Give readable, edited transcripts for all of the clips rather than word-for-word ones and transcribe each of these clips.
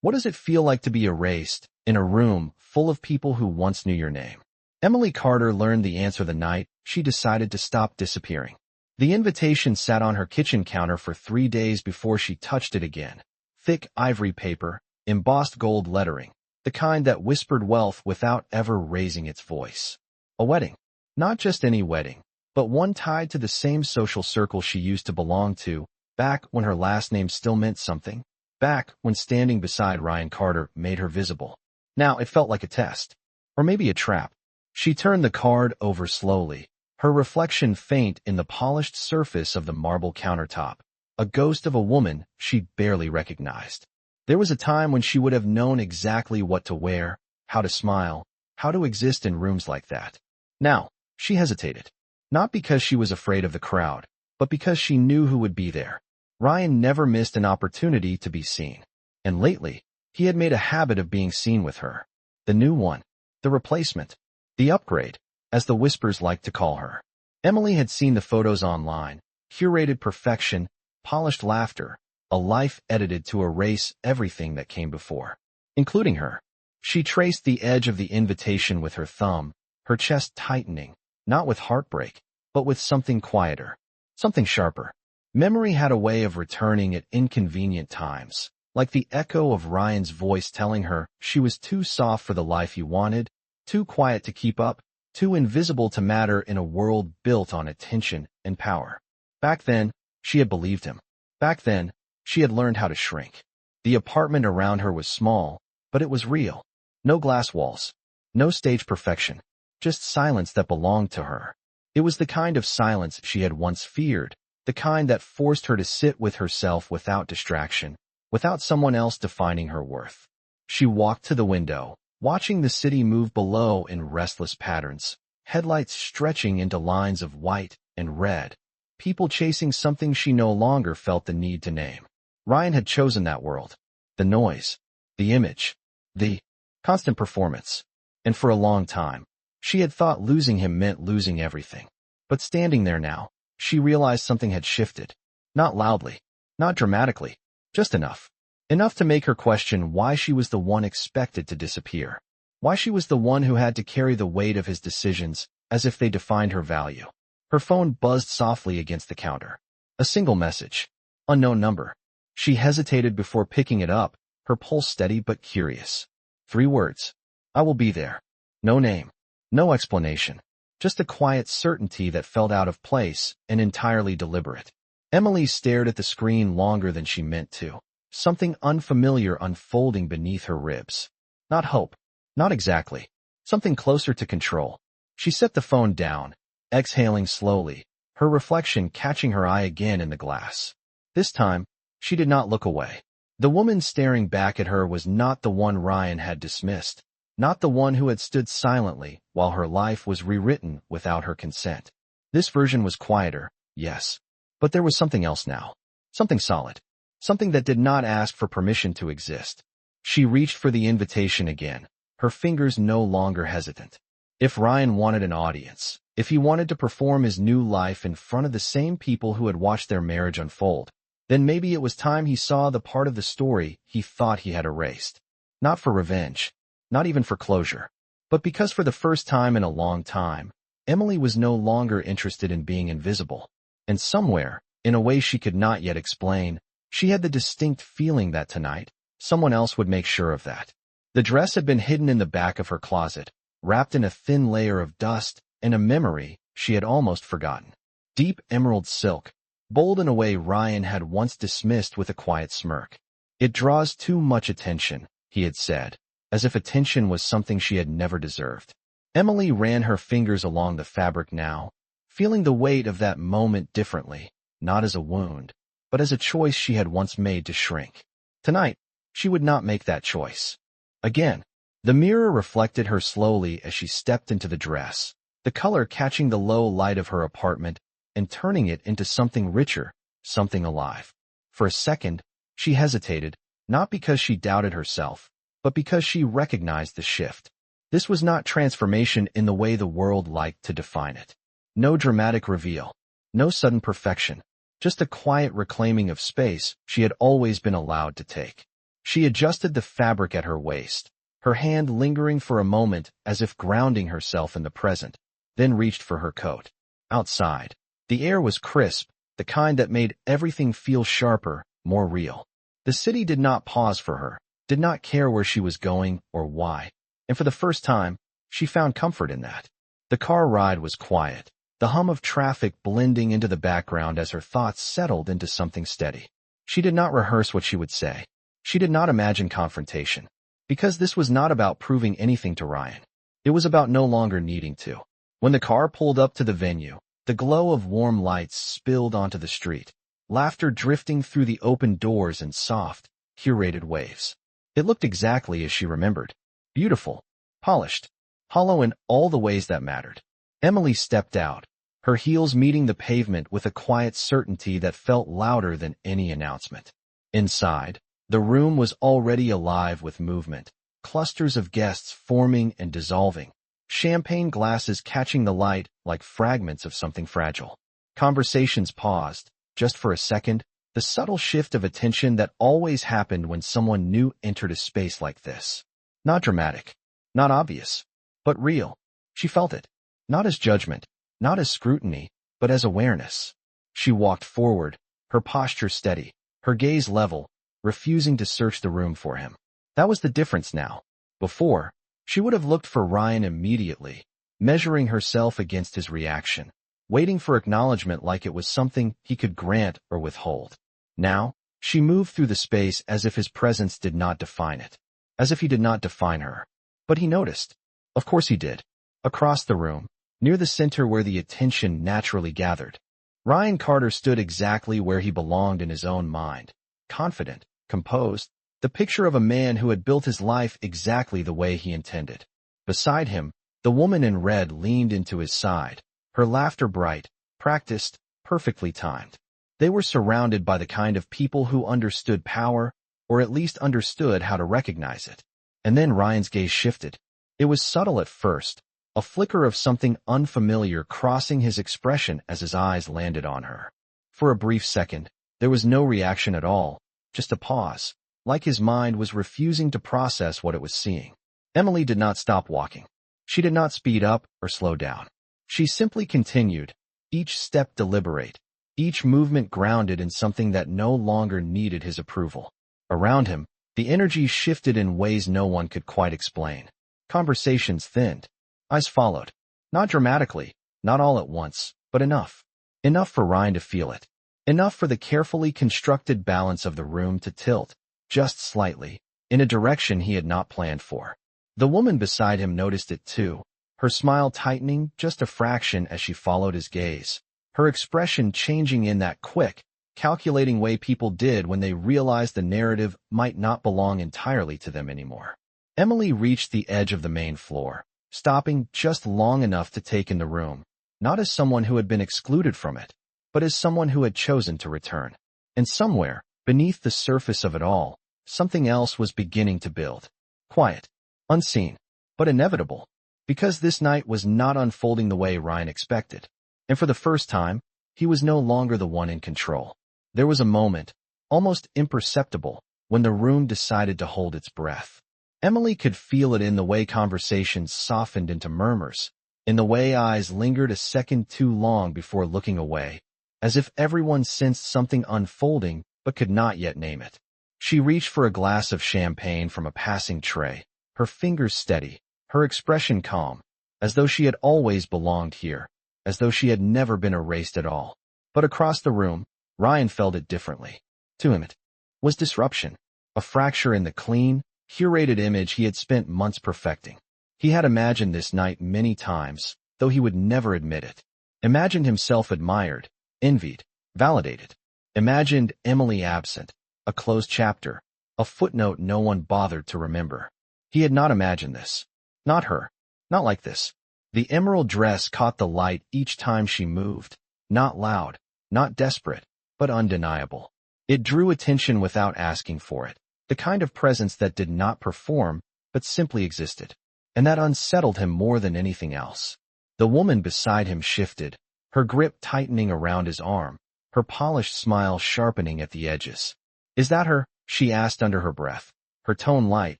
What does it feel like to be erased in a room full of people who once knew your name? Emily Carter learned the answer the night she decided to stop disappearing. The invitation sat on her kitchen counter for 3 days before she touched it again. Thick ivory paper, embossed gold lettering, the kind that whispered wealth without ever raising its voice. A wedding. Not just any wedding, but one tied to the same social circle she used to belong to, back when her last name still meant something, back when standing beside Ryan Carter made her visible. Now it felt like a test, or maybe a trap. She turned the card over slowly, her reflection faint in the polished surface of the marble countertop, a ghost of a woman she barely recognized. There was a time when she would have known exactly what to wear, how to smile, how to exist in rooms like that. Now, she hesitated. Not because she was afraid of the crowd, but because she knew who would be there. Ryan never missed an opportunity to be seen. And lately, he had made a habit of being seen with her. The new one. The replacement. The upgrade, as the whispers liked to call her. Emily had seen the photos online, curated perfection, polished laughter, a life edited to erase everything that came before, including her. She traced the edge of the invitation with her thumb, her chest tightening, not with heartbreak, but with something quieter, something sharper. Memory had a way of returning at inconvenient times, like the echo of Ryan's voice telling her she was too soft for the life he wanted, too quiet to keep up, too invisible to matter in a world built on attention and power. Back then, she had believed him. Back then, she had learned how to shrink. The apartment around her was small, but it was real. No glass walls, no stage perfection, just silence that belonged to her. It was the kind of silence she had once feared, the kind that forced her to sit with herself without distraction, without someone else defining her worth. She walked to the window, watching the city move below in restless patterns, headlights stretching into lines of white and red, people chasing something she no longer felt the need to name. Ryan had chosen that world. The noise, the image, the constant performance. And for a long time, she had thought losing him meant losing everything. But standing there now, she realized something had shifted. Not loudly, not dramatically, just enough. Enough to make her question why she was the one expected to disappear. Why she was the one who had to carry the weight of his decisions as if they defined her value. Her phone buzzed softly against the counter. A single message. Unknown number. She hesitated before picking it up, her pulse steady but curious. 3 words. I will be there. No name. No explanation. Just a quiet certainty that felt out of place and entirely deliberate. Emily stared at the screen longer than she meant to. Something unfamiliar unfolding beneath her ribs. Not hope. Not exactly. Something closer to control. She set the phone down, exhaling slowly, her reflection catching her eye again in the glass. This time, she did not look away. The woman staring back at her was not the one Ryan had dismissed, not the one who had stood silently while her life was rewritten without her consent. This version was quieter, yes, but there was something else now. Something solid. Something that did not ask for permission to exist. She reached for the invitation again, her fingers no longer hesitant. If Ryan wanted an audience, if he wanted to perform his new life in front of the same people who had watched their marriage unfold, then maybe it was time he saw the part of the story he thought he had erased. Not for revenge, not even for closure, but because for the first time in a long time, Emily was no longer interested in being invisible. And somewhere, in a way she could not yet explain, she had the distinct feeling that tonight, someone else would make sure of that. The dress had been hidden in the back of her closet, wrapped in a thin layer of dust and a memory she had almost forgotten. Deep emerald silk, bold in a way Ryan had once dismissed with a quiet smirk. It draws too much attention, he had said, as if attention was something she had never deserved. Emily ran her fingers along the fabric now, feeling the weight of that moment differently, not as a wound, but as a choice she had once made to shrink. Tonight, she would not make that choice. Again, the mirror reflected her slowly as she stepped into the dress, the color catching the low light of her apartment and turning it into something richer, something alive. For a second, she hesitated, not because she doubted herself, but because she recognized the shift. This was not transformation in the way the world liked to define it. No dramatic reveal, no sudden perfection, just a quiet reclaiming of space she had always been allowed to take. She adjusted the fabric at her waist, her hand lingering for a moment as if grounding herself in the present, then reached for her coat. Outside, the air was crisp, the kind that made everything feel sharper, more real. The city did not pause for her, did not care where she was going or why, and for the first time, she found comfort in that. The car ride was quiet, the hum of traffic blending into the background as her thoughts settled into something steady. She did not rehearse what she would say. She did not imagine confrontation, because this was not about proving anything to Ryan. It was about no longer needing to. When the car pulled up to the venue, the glow of warm lights spilled onto the street, laughter drifting through the open doors in soft, curated waves. It looked exactly as she remembered. Beautiful, polished, hollow in all the ways that mattered. Emily stepped out, her heels meeting the pavement with a quiet certainty that felt louder than any announcement. Inside, the room was already alive with movement, clusters of guests forming and dissolving, champagne glasses catching the light like fragments of something fragile. Conversations paused, just for a second, the subtle shift of attention that always happened when someone new entered a space like this. Not dramatic, not obvious, but real. She felt it, not as judgment, not as scrutiny, but as awareness. She walked forward, her posture steady, her gaze level, refusing to search the room for him. That was the difference now. Before, she would have looked for Ryan immediately, measuring herself against his reaction, waiting for acknowledgement like it was something he could grant or withhold. Now, she moved through the space as if his presence did not define it, as if he did not define her. But he noticed. Of course he did. Across the room, near the center where the attention naturally gathered, Ryan Carter stood exactly where he belonged in his own mind, confident, composed, the picture of a man who had built his life exactly the way he intended. Beside him, the woman in red leaned into his side, her laughter bright, practiced, perfectly timed. They were surrounded by the kind of people who understood power, or at least understood how to recognize it. And then Ryan's gaze shifted. It was subtle at first, a flicker of something unfamiliar crossing his expression as his eyes landed on her. For a brief second, there was no reaction at all, just a pause, like his mind was refusing to process what it was seeing. Emily did not stop walking. She did not speed up or slow down. She simply continued, each step deliberate, each movement grounded in something that no longer needed his approval. Around him, the energy shifted in ways no one could quite explain. Conversations thinned. Eyes followed. Not dramatically, not all at once, but enough. Enough for Ryan to feel it. Enough for the carefully constructed balance of the room to tilt, just slightly, in a direction he had not planned for. The woman beside him noticed it too, her smile tightening just a fraction as she followed his gaze, her expression changing in that quick, calculating way people did when they realized the narrative might not belong entirely to them anymore. Emily reached the edge of the main floor, stopping just long enough to take in the room, not as someone who had been excluded from it, but as someone who had chosen to return. And somewhere, beneath the surface of it all, something else was beginning to build. Quiet, unseen, but inevitable, because this night was not unfolding the way Ryan expected. And for the first time, he was no longer the one in control. There was a moment, almost imperceptible, when the room decided to hold its breath. Emily could feel it in the way conversations softened into murmurs, in the way eyes lingered a second too long before looking away, as if everyone sensed something unfolding but could not yet name it. She reached for a glass of champagne from a passing tray, her fingers steady, her expression calm, as though she had always belonged here, as though she had never been erased at all. But across the room, Ryan felt it differently. To him it was disruption, a fracture in the clean, curated image he had spent months perfecting. He had imagined this night many times, though he would never admit it. Imagined himself admired, envied, validated. Imagined Emily absent, a closed chapter, a footnote no one bothered to remember. He had not imagined this. Not her. Not like this. The emerald dress caught the light each time she moved. Not loud, not desperate, but undeniable. It drew attention without asking for it. The kind of presence that did not perform, but simply existed. And that unsettled him more than anything else. The woman beside him shifted, her grip tightening around his arm, her polished smile sharpening at the edges. "Is that her?" she asked under her breath. her tone light,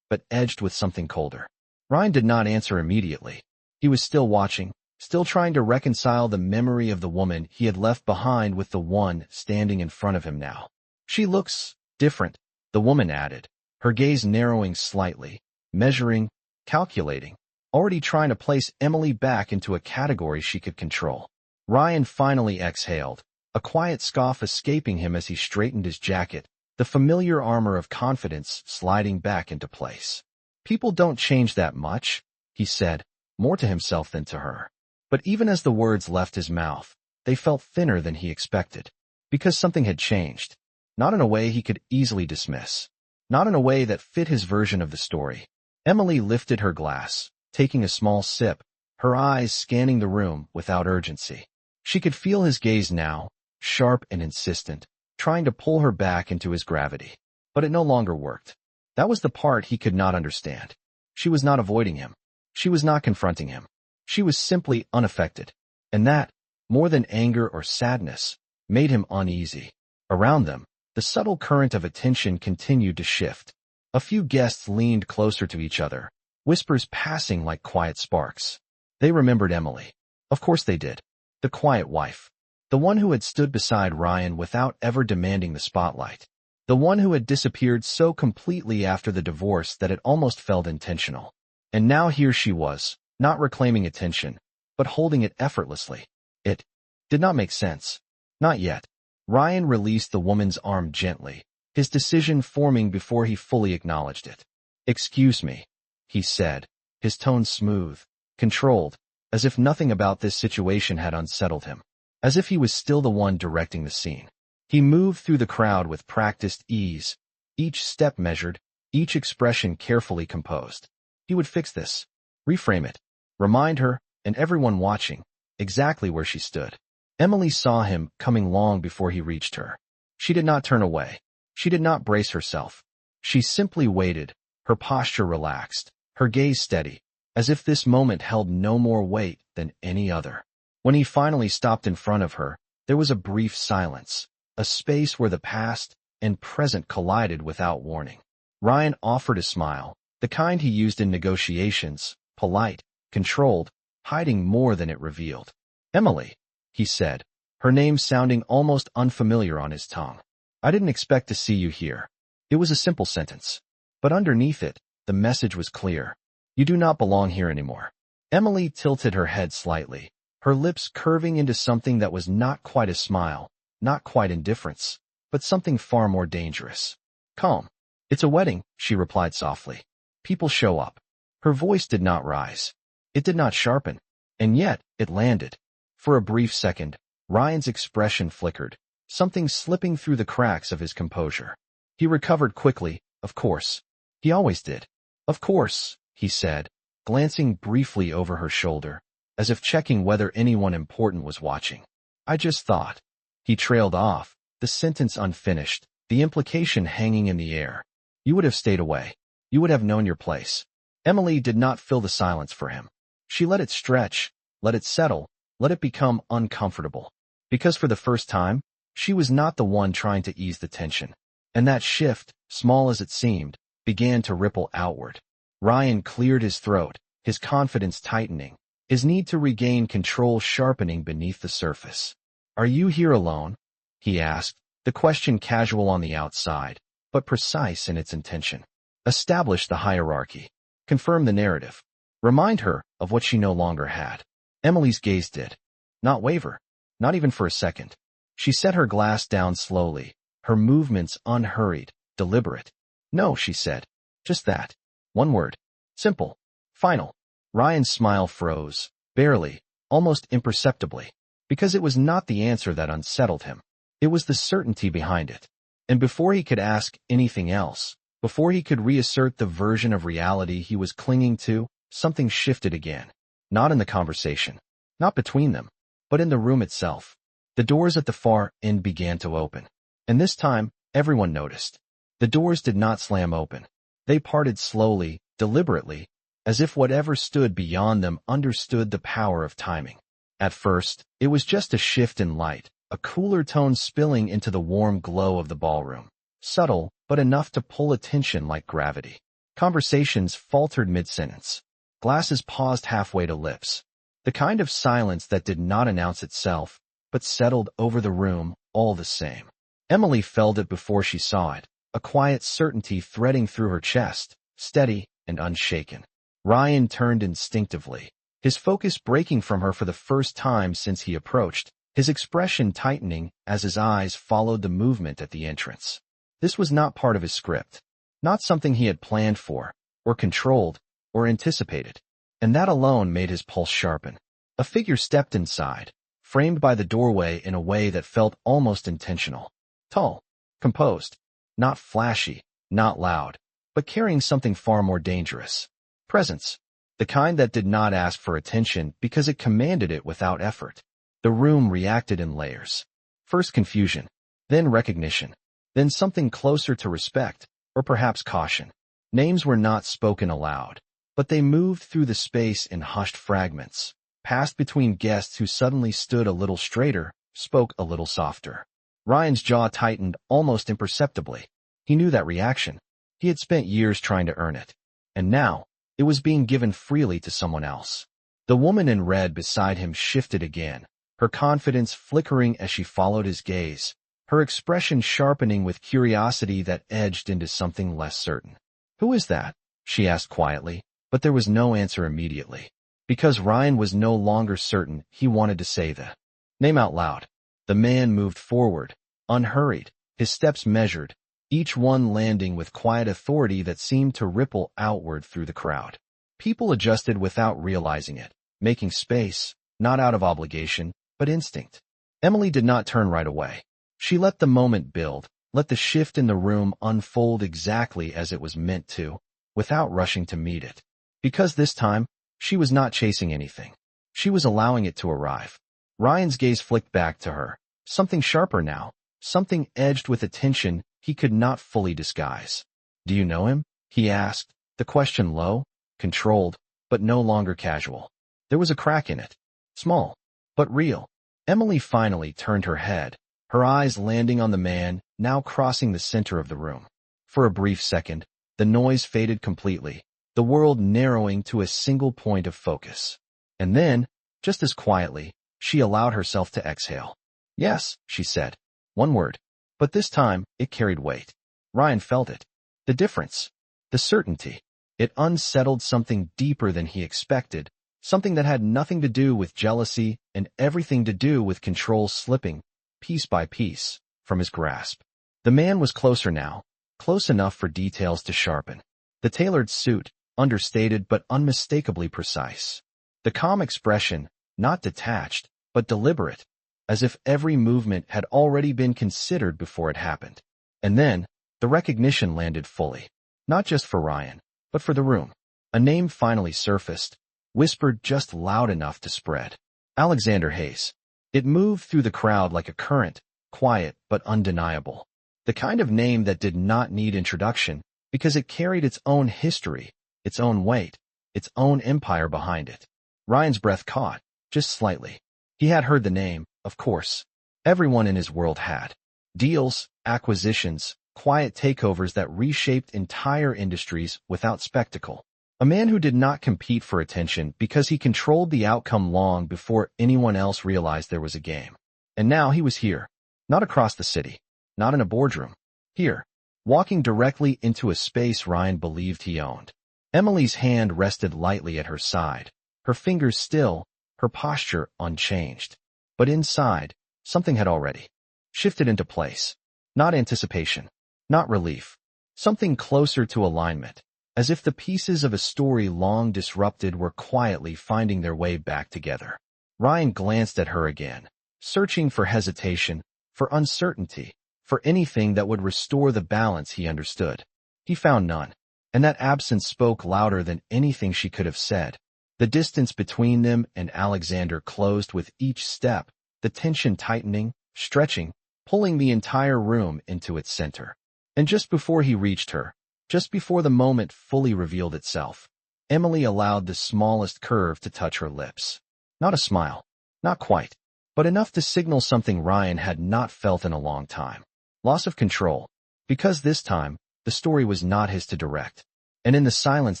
but edged with something colder. Ryan did not answer immediately. He was still watching, still trying to reconcile the memory of the woman he had left behind with the one standing in front of him now. She looks different, the woman added, her gaze narrowing slightly, measuring, calculating, already trying to place Emily back into a category she could control. Ryan finally exhaled, a quiet scoff escaping him as he straightened his jacket, the familiar armor of confidence sliding back into place. People don't change that much, he said, more to himself than to her. But even as the words left his mouth, they felt thinner than he expected, because something had changed, not in a way he could easily dismiss, not in a way that fit his version of the story. Emily lifted her glass, taking a small sip, her eyes scanning the room without urgency. She could feel his gaze now, sharp and insistent, trying to pull her back into his gravity. But it no longer worked. That was the part he could not understand. She was not avoiding him. She was not confronting him. She was simply unaffected. And that, more than anger or sadness, made him uneasy. Around them, the subtle current of attention continued to shift. A few guests leaned closer to each other, whispers passing like quiet sparks. They remembered Emily. Of course they did. The quiet wife. The one who had stood beside Ryan without ever demanding the spotlight. The one who had disappeared so completely after the divorce that it almost felt intentional. And now here she was, not reclaiming attention, but holding it effortlessly. It did not make sense. Not yet. Ryan released the woman's arm gently, his decision forming before he fully acknowledged it. "Excuse me," he said, his tone smooth, controlled, as if nothing about this situation had unsettled him, as if he was still the one directing the scene. He moved through the crowd with practiced ease, each step measured, each expression carefully composed. He would fix this, reframe it, remind her, and everyone watching, exactly where she stood. Emily saw him coming long before he reached her. She did not turn away. She did not brace herself. She simply waited, her posture relaxed, her gaze steady, as if this moment held no more weight than any other. When he finally stopped in front of her, there was a brief silence, a space where the past and present collided without warning. Ryan offered a smile, the kind he used in negotiations, polite, controlled, hiding more than it revealed. "Emily," he said, her name sounding almost unfamiliar on his tongue. "I didn't expect to see you here." It was a simple sentence. But underneath it, the message was clear. You do not belong here anymore. Emily tilted her head slightly, her lips curving into something that was not quite a smile, not quite indifference, but something far more dangerous. "Calm. It's a wedding," she replied softly. "People show up." Her voice did not rise. It did not sharpen. And yet, it landed. For a brief second, Ryan's expression flickered, something slipping through the cracks of his composure. He recovered quickly, of course. He always did. "Of course," he said, glancing briefly over her shoulder, as if checking whether anyone important was watching. "I just thought." He trailed off, the sentence unfinished, the implication hanging in the air. "You would have stayed away. You would have known your place." Emily did not fill the silence for him. She let it stretch, let it settle, let it become uncomfortable. Because for the first time, she was not the one trying to ease the tension. And that shift, small as it seemed, began to ripple outward. Ryan cleared his throat, his confidence tightening, his need to regain control sharpening beneath the surface. "Are you here alone?" he asked, the question casual on the outside, but precise in its intention. Establish the hierarchy. Confirm the narrative. Remind her of what she no longer had. Emily's gaze did not waver, not even for a second. She set her glass down slowly, her movements unhurried, deliberate. "No," she said. "Just that. One word. Simple. Final." Ryan's smile froze, barely, almost imperceptibly, because it was not the answer that unsettled him. It was the certainty behind it. And before he could ask anything else, before he could reassert the version of reality he was clinging to, something shifted again. Not in the conversation, not between them, but in the room itself. The doors at the far end began to open. And this time, everyone noticed. The doors did not slam open. They parted slowly, deliberately, as if whatever stood beyond them understood the power of timing. At first, it was just a shift in light, a cooler tone spilling into the warm glow of the ballroom. Subtle, but enough to pull attention like gravity. Conversations faltered mid-sentence. Glasses paused halfway to lips. The kind of silence that did not announce itself, but settled over the room all the same. Emily felt it before she saw it, a quiet certainty threading through her chest, steady and unshaken. Ryan turned instinctively, his focus breaking from her for the first time since he approached, his expression tightening as his eyes followed the movement at the entrance. This was not part of his script, not something he had planned for, or controlled, or anticipated, and that alone made his pulse sharpen. A figure stepped inside, framed by the doorway in a way that felt almost intentional. Tall, composed, not flashy, not loud, but carrying something far more dangerous. Presence, the kind that did not ask for attention because it commanded it without effort. The room reacted in layers. First confusion, then recognition, then something closer to respect, or perhaps caution. Names were not spoken aloud, but they moved through the space in hushed fragments, passed between guests who suddenly stood a little straighter, spoke a little softer. Ryan's jaw tightened almost imperceptibly. He knew that reaction. He had spent years trying to earn it. And now, it was being given freely to someone else. The woman in red beside him shifted again, her confidence flickering as she followed his gaze, her expression sharpening with curiosity that edged into something less certain. "Who is that?" she asked quietly, but there was no answer immediately. Because Ryan was no longer certain, he wanted to say the name out loud. The man moved forward, unhurried, his steps measured, each one landing with quiet authority that seemed to ripple outward through the crowd. People adjusted without realizing it, making space, not out of obligation, but instinct. Emily did not turn right away. She let the moment build, let the shift in the room unfold exactly as it was meant to, without rushing to meet it. Because this time, she was not chasing anything. She was allowing it to arrive. Ryan's gaze flicked back to her, something sharper now, something edged with attention he could not fully disguise. "Do you know him?" he asked, the question low, controlled, but no longer casual. There was a crack in it. Small, but real. Emily finally turned her head, her eyes landing on the man, now crossing the center of the room. For a brief second, the noise faded completely, the world narrowing to a single point of focus. And then, just as quietly, she allowed herself to exhale. "Yes," she said. One word. But this time, it carried weight. Ryan felt it. The difference. The certainty. It unsettled something deeper than he expected, something that had nothing to do with jealousy and everything to do with control slipping, piece by piece, from his grasp. The man was closer now, close enough for details to sharpen. The tailored suit, understated but unmistakably precise. The calm expression, not detached, but deliberate, as if every movement had already been considered before it happened. And then, the recognition landed fully, not just for Ryan, but for the room. A name finally surfaced, whispered just loud enough to spread. Alexander Hayes. It moved through the crowd like a current, quiet but undeniable. The kind of name that did not need introduction, because it carried its own history, its own weight, its own empire behind it. Ryan's breath caught, just slightly. He had heard the name, of course. Everyone in his world had. Deals, acquisitions, quiet takeovers that reshaped entire industries without spectacle. A man who did not compete for attention because he controlled the outcome long before anyone else realized there was a game. And now he was here, not across the city, not in a boardroom. Here, walking directly into a space Ryan believed he owned. Emily's hand rested lightly at her side, her fingers still, her posture unchanged. But inside, something had already shifted into place. Not anticipation, not relief, something closer to alignment, as if the pieces of a story long disrupted were quietly finding their way back together. Ryan glanced at her again, searching for hesitation, for uncertainty, for anything that would restore the balance he understood. He found none, and that absence spoke louder than anything she could have said. The distance between them and Alexander closed with each step, the tension tightening, stretching, pulling the entire room into its center. And just before he reached her, just before the moment fully revealed itself, Emily allowed the smallest curve to touch her lips. Not a smile, not quite, but enough to signal something Ryan had not felt in a long time. Loss of control. Because this time, the story was not his to direct. And in the silence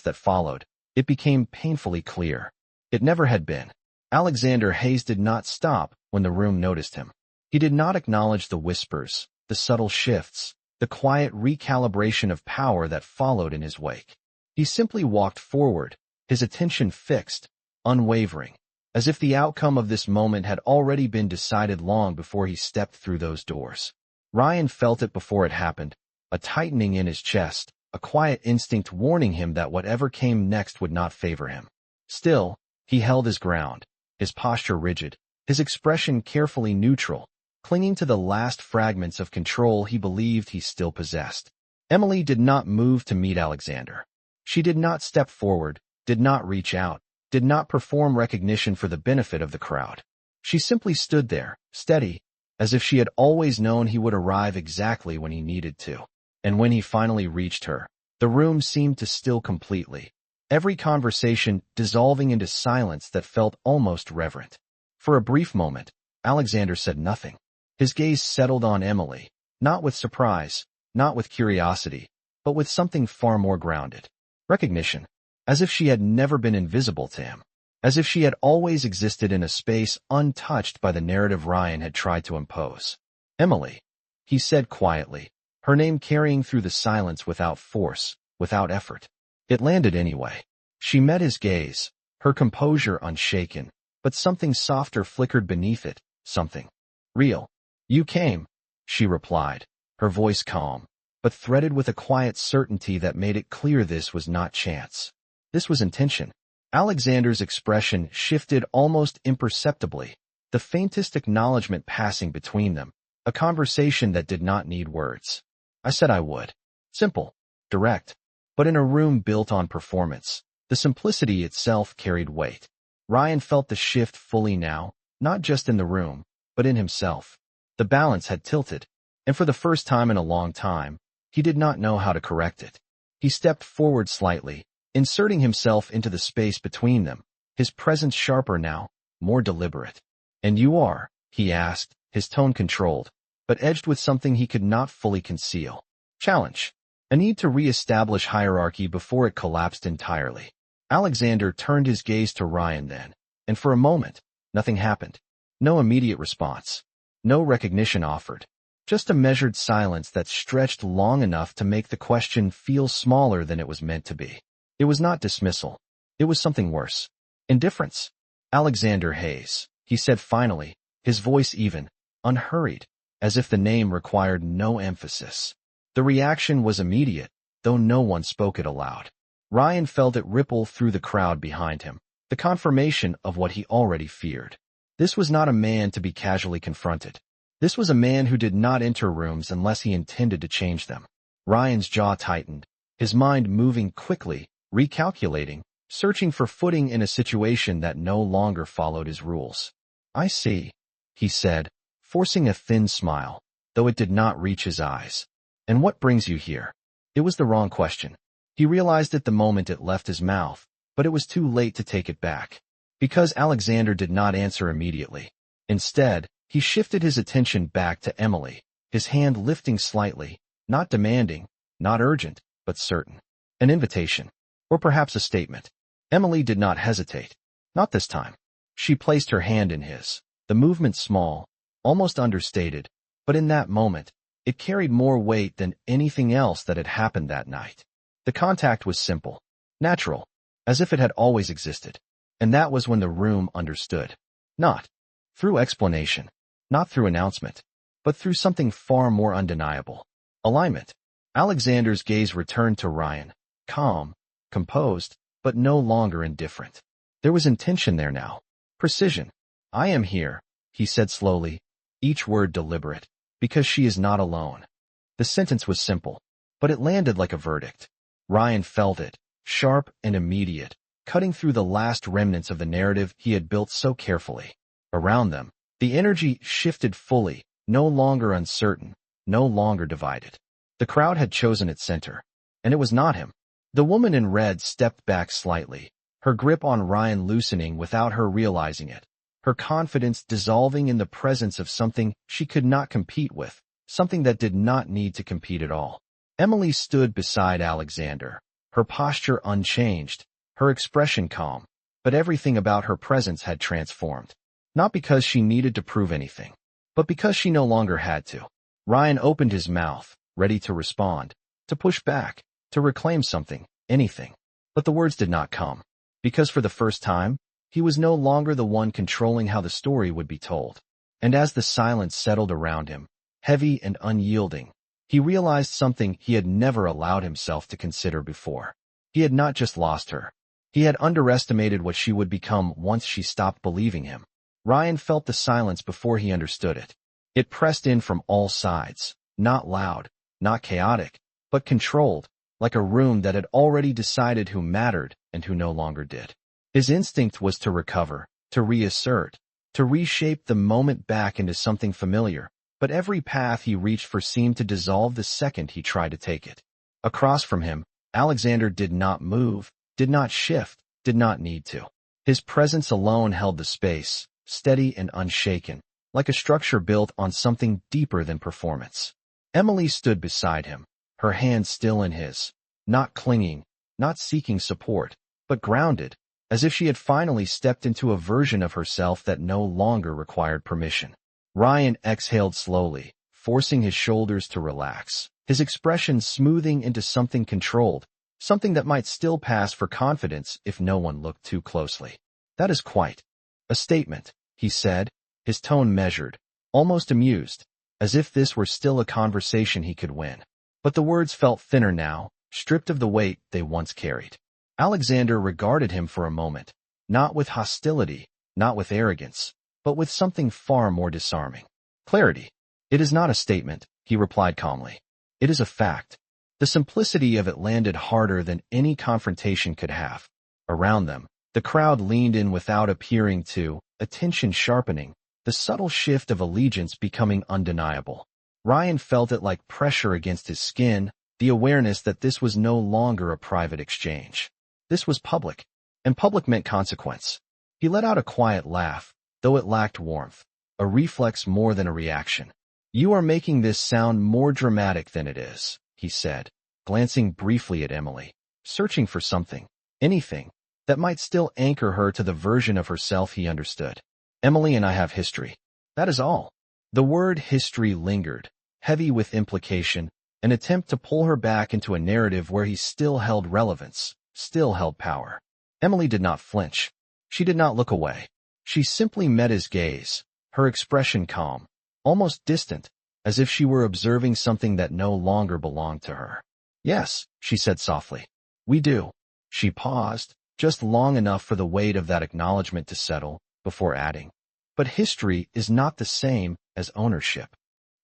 that followed, it became painfully clear. It never had been. Alexander Hayes did not stop when the room noticed him. He did not acknowledge the whispers, the subtle shifts, the quiet recalibration of power that followed in his wake. He simply walked forward, his attention fixed, unwavering, as if the outcome of this moment had already been decided long before he stepped through those doors. Ryan felt it before it happened, a tightening in his chest, a quiet instinct warning him that whatever came next would not favor him. Still, he held his ground, his posture rigid, his expression carefully neutral, clinging to the last fragments of control he believed he still possessed. Emily did not move to meet Alexander. She did not step forward, did not reach out, did not perform recognition for the benefit of the crowd. She simply stood there, steady, as if she had always known he would arrive exactly when he needed to. And when he finally reached her, the room seemed to still completely, every conversation dissolving into silence that felt almost reverent. For a brief moment, Alexander said nothing. His gaze settled on Emily, not with surprise, not with curiosity, but with something far more grounded. Recognition, as if she had never been invisible to him, as if she had always existed in a space untouched by the narrative Ryan had tried to impose. Emily, he said quietly, her name carrying through the silence without force, without effort. It landed anyway. She met his gaze, her composure unshaken, but something softer flickered beneath it, something real. You came, she replied, her voice calm, but threaded with a quiet certainty that made it clear this was not chance. This was intention. Alexander's expression shifted almost imperceptibly, the faintest acknowledgement passing between them, a conversation that did not need words. I said I would. Simple, direct, but in a room built on performance, the simplicity itself carried weight. Ryan felt the shift fully now, not just in the room, but in himself. The balance had tilted, and for the first time in a long time, he did not know how to correct it. He stepped forward slightly, inserting himself into the space between them, his presence sharper now, more deliberate. And you are, he asked, his tone controlled, but edged with something he could not fully conceal. Challenge. A need to re-establish hierarchy before it collapsed entirely. Alexander turned his gaze to Ryan then, and for a moment, nothing happened. No immediate response. No recognition offered. Just a measured silence that stretched long enough to make the question feel smaller than it was meant to be. It was not dismissal. It was something worse. Indifference. Alexander Hayes, he said finally, his voice even, unhurried, as if the name required no emphasis. The reaction was immediate, though no one spoke it aloud. Ryan felt it ripple through the crowd behind him, the confirmation of what he already feared. This was not a man to be casually confronted. This was a man who did not enter rooms unless he intended to change them. Ryan's jaw tightened, his mind moving quickly, recalculating, searching for footing in a situation that no longer followed his rules. I see, he said, forcing a thin smile, though it did not reach his eyes. And what brings you here? It was the wrong question. He realized it the moment it left his mouth, but it was too late to take it back. Because Alexander did not answer immediately. Instead, he shifted his attention back to Emily, his hand lifting slightly, not demanding, not urgent, but certain. An invitation. Or perhaps a statement. Emily did not hesitate. Not this time. She placed her hand in his, the movement small, almost understated, but in that moment, it carried more weight than anything else that had happened that night. The contact was simple, natural, as if it had always existed. And that was when the room understood. Not through explanation, not through announcement, but through something far more undeniable. Alignment. Alexander's gaze returned to Ryan, calm, composed, but no longer indifferent. There was intention there now. Precision. I am here, he said slowly, each word deliberate, because she is not alone. The sentence was simple, but it landed like a verdict. Ryan felt it, sharp and immediate, cutting through the last remnants of the narrative he had built so carefully. Around them, the energy shifted fully, no longer uncertain, no longer divided. The crowd had chosen its center, and it was not him. The woman in red stepped back slightly, her grip on Ryan loosening without her realizing it, her confidence dissolving in the presence of something she could not compete with, something that did not need to compete at all. Emily stood beside Alexander, her posture unchanged, her expression calm, but everything about her presence had transformed. Not because she needed to prove anything, but because she no longer had to. Ryan opened his mouth, ready to respond, to push back, to reclaim something, anything. But the words did not come, because for the first time, he was no longer the one controlling how the story would be told. And as the silence settled around him, heavy and unyielding, he realized something he had never allowed himself to consider before. He had not just lost her. He had underestimated what she would become once she stopped believing him. Ryan felt the silence before he understood it. It pressed in from all sides, not loud, not chaotic, but controlled, like a room that had already decided who mattered and who no longer did. His instinct was to recover, to reassert, to reshape the moment back into something familiar, but every path he reached for seemed to dissolve the second he tried to take it. Across from him, Alexander did not move, did not shift, did not need to. His presence alone held the space, steady and unshaken, like a structure built on something deeper than performance. Emily stood beside him, her hand still in his, not clinging, not seeking support, but grounded, as if she had finally stepped into a version of herself that no longer required permission. Ryan exhaled slowly, forcing his shoulders to relax, his expression smoothing into something controlled, something that might still pass for confidence if no one looked too closely. "That is quite a statement," he said, his tone measured, almost amused, as if this were still a conversation he could win. But the words felt thinner now, stripped of the weight they once carried. Alexander regarded him for a moment, not with hostility, not with arrogance, but with something far more disarming. "Clarity. It is not a statement," he replied calmly. "It is a fact." The simplicity of it landed harder than any confrontation could have. Around them, the crowd leaned in without appearing to, attention sharpening, the subtle shift of allegiance becoming undeniable. Ryan felt it like pressure against his skin, the awareness that this was no longer a private exchange. This was public, and public meant consequence. He let out a quiet laugh, though it lacked warmth, a reflex more than a reaction. "You are making this sound more dramatic than it is," he said, glancing briefly at Emily, searching for something, anything, that might still anchor her to the version of herself he understood. "Emily and I have history. That is all." The word history lingered, heavy with implication, an attempt to pull her back into a narrative where he still held relevance, still held power. Emily did not flinch. She did not look away. She simply met his gaze, her expression calm, almost distant, as if she were observing something that no longer belonged to her. "Yes," she said softly. "We do." She paused, just long enough for the weight of that acknowledgement to settle, before adding, "But history is not the same as ownership."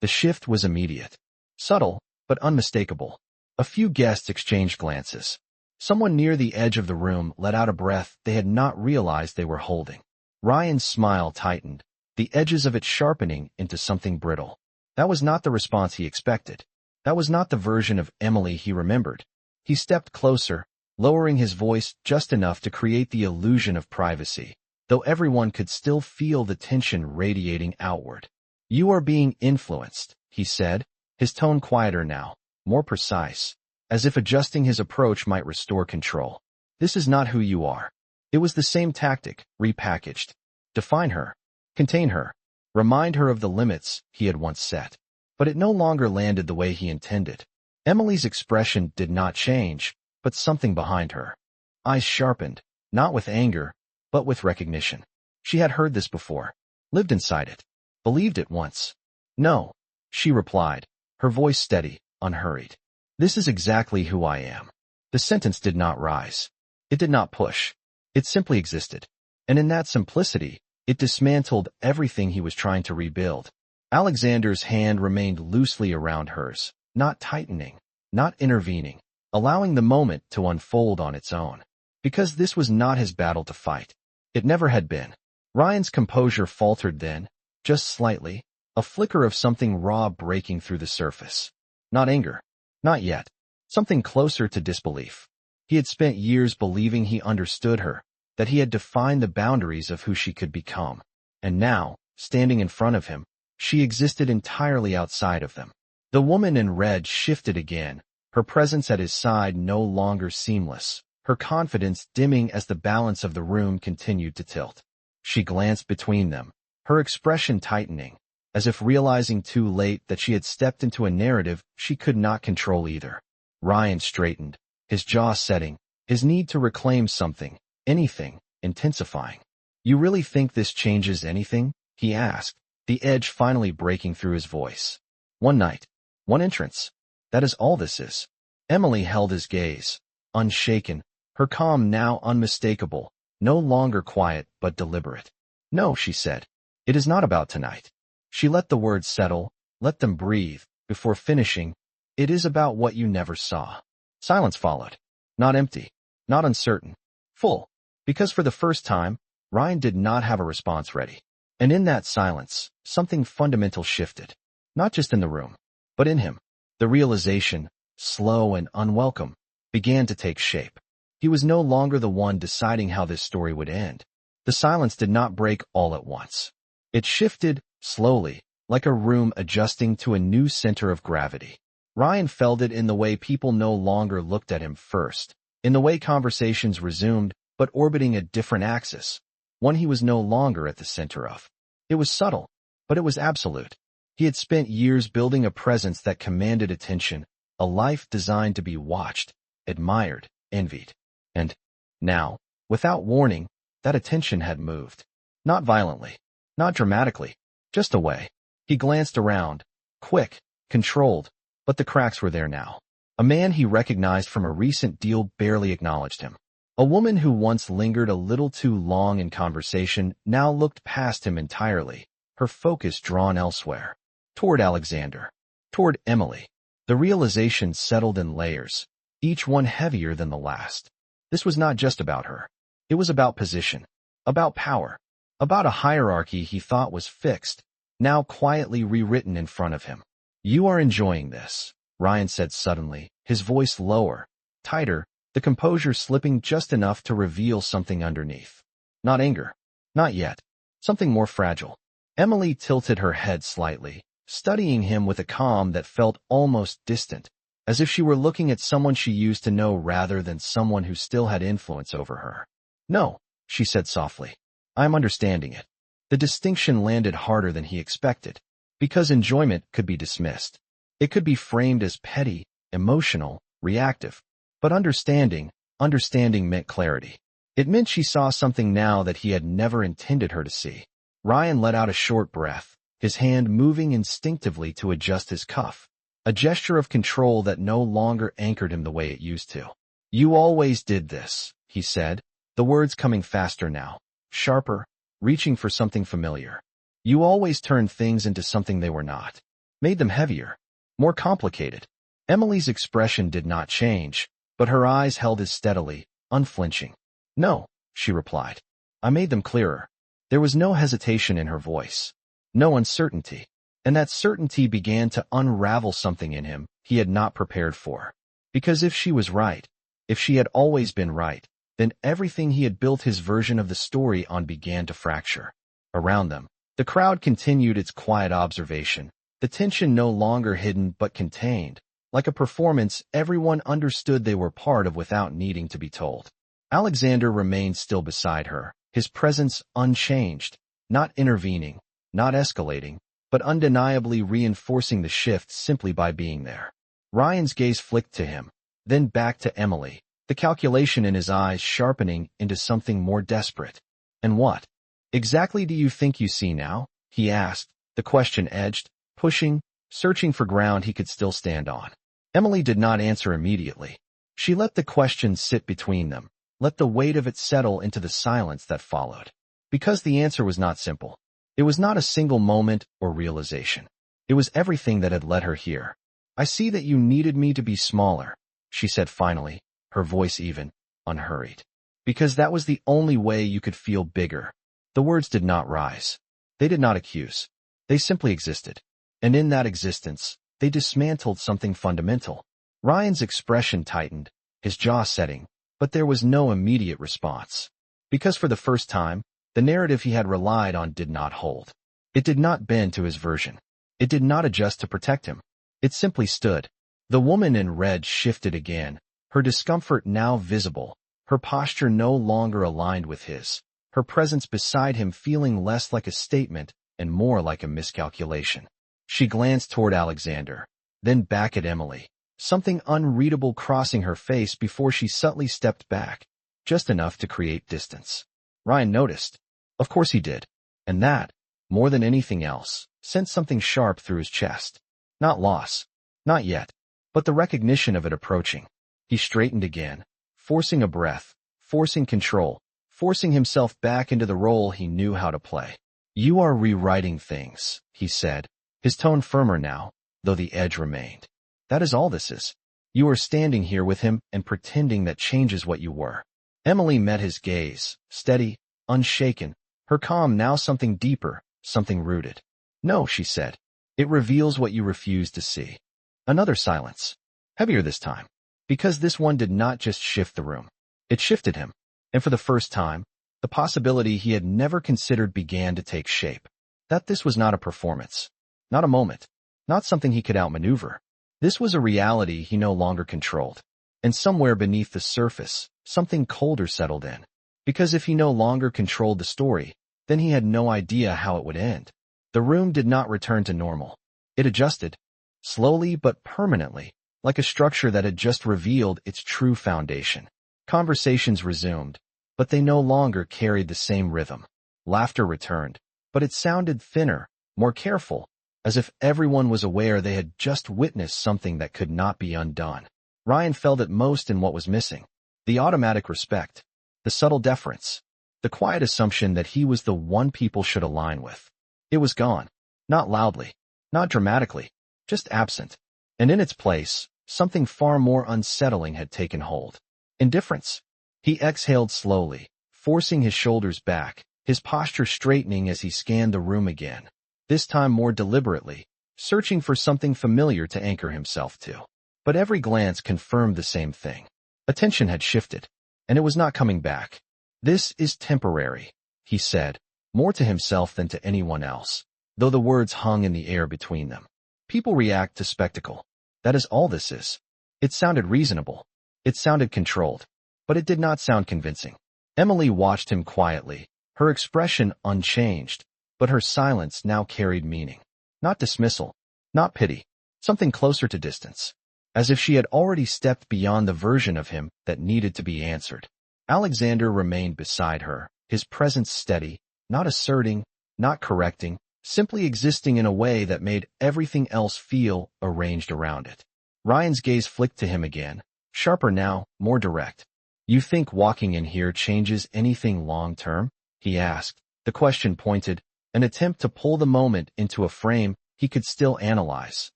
The shift was immediate, subtle, but unmistakable. A few guests exchanged glances. Someone near the edge of the room let out a breath they had not realized they were holding. Ryan's smile tightened, the edges of it sharpening into something brittle. That was not the response he expected. That was not the version of Emily he remembered. He stepped closer, lowering his voice just enough to create the illusion of privacy, though everyone could still feel the tension radiating outward. "You are being influenced," he said, his tone quieter now, more precise, as if adjusting his approach might restore control. "This is not who you are." It was the same tactic, repackaged. Define her, contain her, remind her of the limits he had once set. But it no longer landed the way he intended. Emily's expression did not change, but something behind her eyes sharpened, not with anger, but with recognition. She had heard this before, lived inside it, believed it once. "No," she replied, her voice steady, unhurried. "This is exactly who I am." The sentence did not rise. It did not push. It simply existed. And in that simplicity, it dismantled everything he was trying to rebuild. Alexander's hand remained loosely around hers, not tightening, not intervening, allowing the moment to unfold on its own. Because this was not his battle to fight. It never had been. Ryan's composure faltered then, just slightly, a flicker of something raw breaking through the surface. Not anger. Not yet. Something closer to disbelief. He had spent years believing he understood her, that he had defined the boundaries of who she could become. And now, standing in front of him, She existed entirely outside of them. The woman in red shifted again, her presence at his side no longer seamless, her confidence dimming as the balance of the room continued to tilt. She glanced between them, her expression tightening, as if realizing too late that she had stepped into a narrative she could not control either. Ryan straightened, his jaw setting, his need to reclaim something, anything, intensifying. "You really think this changes anything?" he asked, the edge finally breaking through his voice. "One night. One entrance. That is all this is." Emily held his gaze, unshaken, her calm now unmistakable, no longer quiet but deliberate. "No," she said. "It is not about tonight." She let the words settle, let them breathe, before finishing, "It is about what you never saw." Silence followed. Not empty, not uncertain, full. Because for the first time, Ryan did not have a response ready. And in that silence, something fundamental shifted. Not just in the room, but in him. The realization, slow and unwelcome, began to take shape. He was no longer the one deciding how this story would end. The silence did not break all at once. It shifted, slowly, like a room adjusting to a new center of gravity. Ryan felt it in the way people no longer looked at him first, in the way conversations resumed, but orbiting a different axis, one he was no longer at the center of. It was subtle, but it was absolute. He had spent years building a presence that commanded attention, a life designed to be watched, admired, envied. And now, without warning, that attention had moved. Not violently, not dramatically, just away. He glanced around, quick, controlled, but the cracks were there now. A man he recognized from a recent deal barely acknowledged him. A woman who once lingered a little too long in conversation now looked past him entirely, her focus drawn elsewhere. Toward Alexander. Toward Emily. The realization settled in layers, each one heavier than the last. This was not just about her. It was about position, about power, about a hierarchy he thought was fixed, now quietly rewritten in front of him. "You are enjoying this," Ryan said suddenly, his voice lower, tighter, the composure slipping just enough to reveal something underneath. Not anger. Not yet. Something more fragile. Emily tilted her head slightly, studying him with a calm that felt almost distant, as if she were looking at someone she used to know rather than someone who still had influence over her. "No," she said softly. "I am understanding it." The distinction landed harder than he expected, because enjoyment could be dismissed. It could be framed as petty, emotional, reactive. But understanding meant clarity. It meant she saw something now that he had never intended her to see. Ryan let out a short breath, his hand moving instinctively to adjust his cuff, a gesture of control that no longer anchored him the way it used to. "You always did this," he said, the words coming faster now, sharper, reaching for something familiar. "You always turned things into something they were not. Made them heavier, more complicated." Emily's expression did not change, but her eyes held his steadily, unflinching. "No," she replied. "I made them clearer." There was no hesitation in her voice, no uncertainty, and that certainty began to unravel something in him he had not prepared for. Because if she was right, if she had always been right, then everything he had built his version of the story on began to fracture. Around them, the crowd continued its quiet observation, the tension no longer hidden but contained. Like a performance everyone understood they were part of without needing to be told. Alexander remained still beside her, his presence unchanged, not intervening, not escalating, but undeniably reinforcing the shift simply by being there. Ryan's gaze flicked to him, then back to Emily, the calculation in his eyes sharpening into something more desperate. "And what exactly do you think you see now?" he asked, the question edged, pushing, searching for ground he could still stand on. Emily did not answer immediately. She let the question sit between them, let the weight of it settle into the silence that followed. Because the answer was not simple. It was not a single moment or realization. It was everything that had led her here. "I see that you needed me to be smaller," she said finally, her voice even, unhurried. "Because that was the only way you could feel bigger." The words did not rise. They did not accuse. They simply existed. And in that existence, they dismantled something fundamental. Ryan's expression tightened, his jaw setting, but there was no immediate response. Because for the first time, the narrative he had relied on did not hold. It did not bend to his version. It did not adjust to protect him. It simply stood. The woman in red shifted again, her discomfort now visible, her posture no longer aligned with his, her presence beside him feeling less like a statement and more like a miscalculation. She glanced toward Alexander, then back at Emily, something unreadable crossing her face before she subtly stepped back, just enough to create distance. Ryan noticed. Of course he did. And that, more than anything else, sent something sharp through his chest. Not loss. Not yet. But the recognition of it approaching. He straightened again, forcing a breath, forcing control, forcing himself back into the role he knew how to play. You are rewriting things, he said, his tone firmer now, though the edge remained. That is all this is. You are standing here with him and pretending that changes what you were. Emily met his gaze, steady, unshaken, her calm now something deeper, something rooted. No, she said. It reveals what you refuse to see. Another silence. Heavier this time. Because this one did not just shift the room. It shifted him. And for the first time, the possibility he had never considered began to take shape. That this was not a performance. Not a moment. Not something he could outmaneuver. This was a reality he no longer controlled. And somewhere beneath the surface, something colder settled in. Because if he no longer controlled the story, then he had no idea how it would end. The room did not return to normal. It adjusted. Slowly but permanently, like a structure that had just revealed its true foundation. Conversations resumed, but they no longer carried the same rhythm. Laughter returned, but it sounded thinner, more careful, as if everyone was aware they had just witnessed something that could not be undone. Ryan felt it most in what was missing. The automatic respect, the subtle deference, the quiet assumption that he was the one people should align with. It was gone. Not loudly, not dramatically, just absent. And in its place, something far more unsettling had taken hold. Indifference. He exhaled slowly, forcing his shoulders back, his posture straightening as he scanned the room again, this time more deliberately, searching for something familiar to anchor himself to. But every glance confirmed the same thing. Attention had shifted, and it was not coming back. This is temporary, he said, more to himself than to anyone else, though the words hung in the air between them. People react to spectacle. That is all this is. It sounded reasonable. It sounded controlled. But it did not sound convincing. Emily watched him quietly, her expression unchanged, but her silence now carried meaning. Not dismissal, not pity, something closer to distance, as if she had already stepped beyond the version of him that needed to be answered. Alexander remained beside her, his presence steady, not asserting, not correcting, simply existing in a way that made everything else feel arranged around it. Ryan's gaze flicked to him again, sharper now, more direct. You think walking in here changes anything long-term? He asked. The question pointed, an attempt to pull the moment into a frame he could still analyze,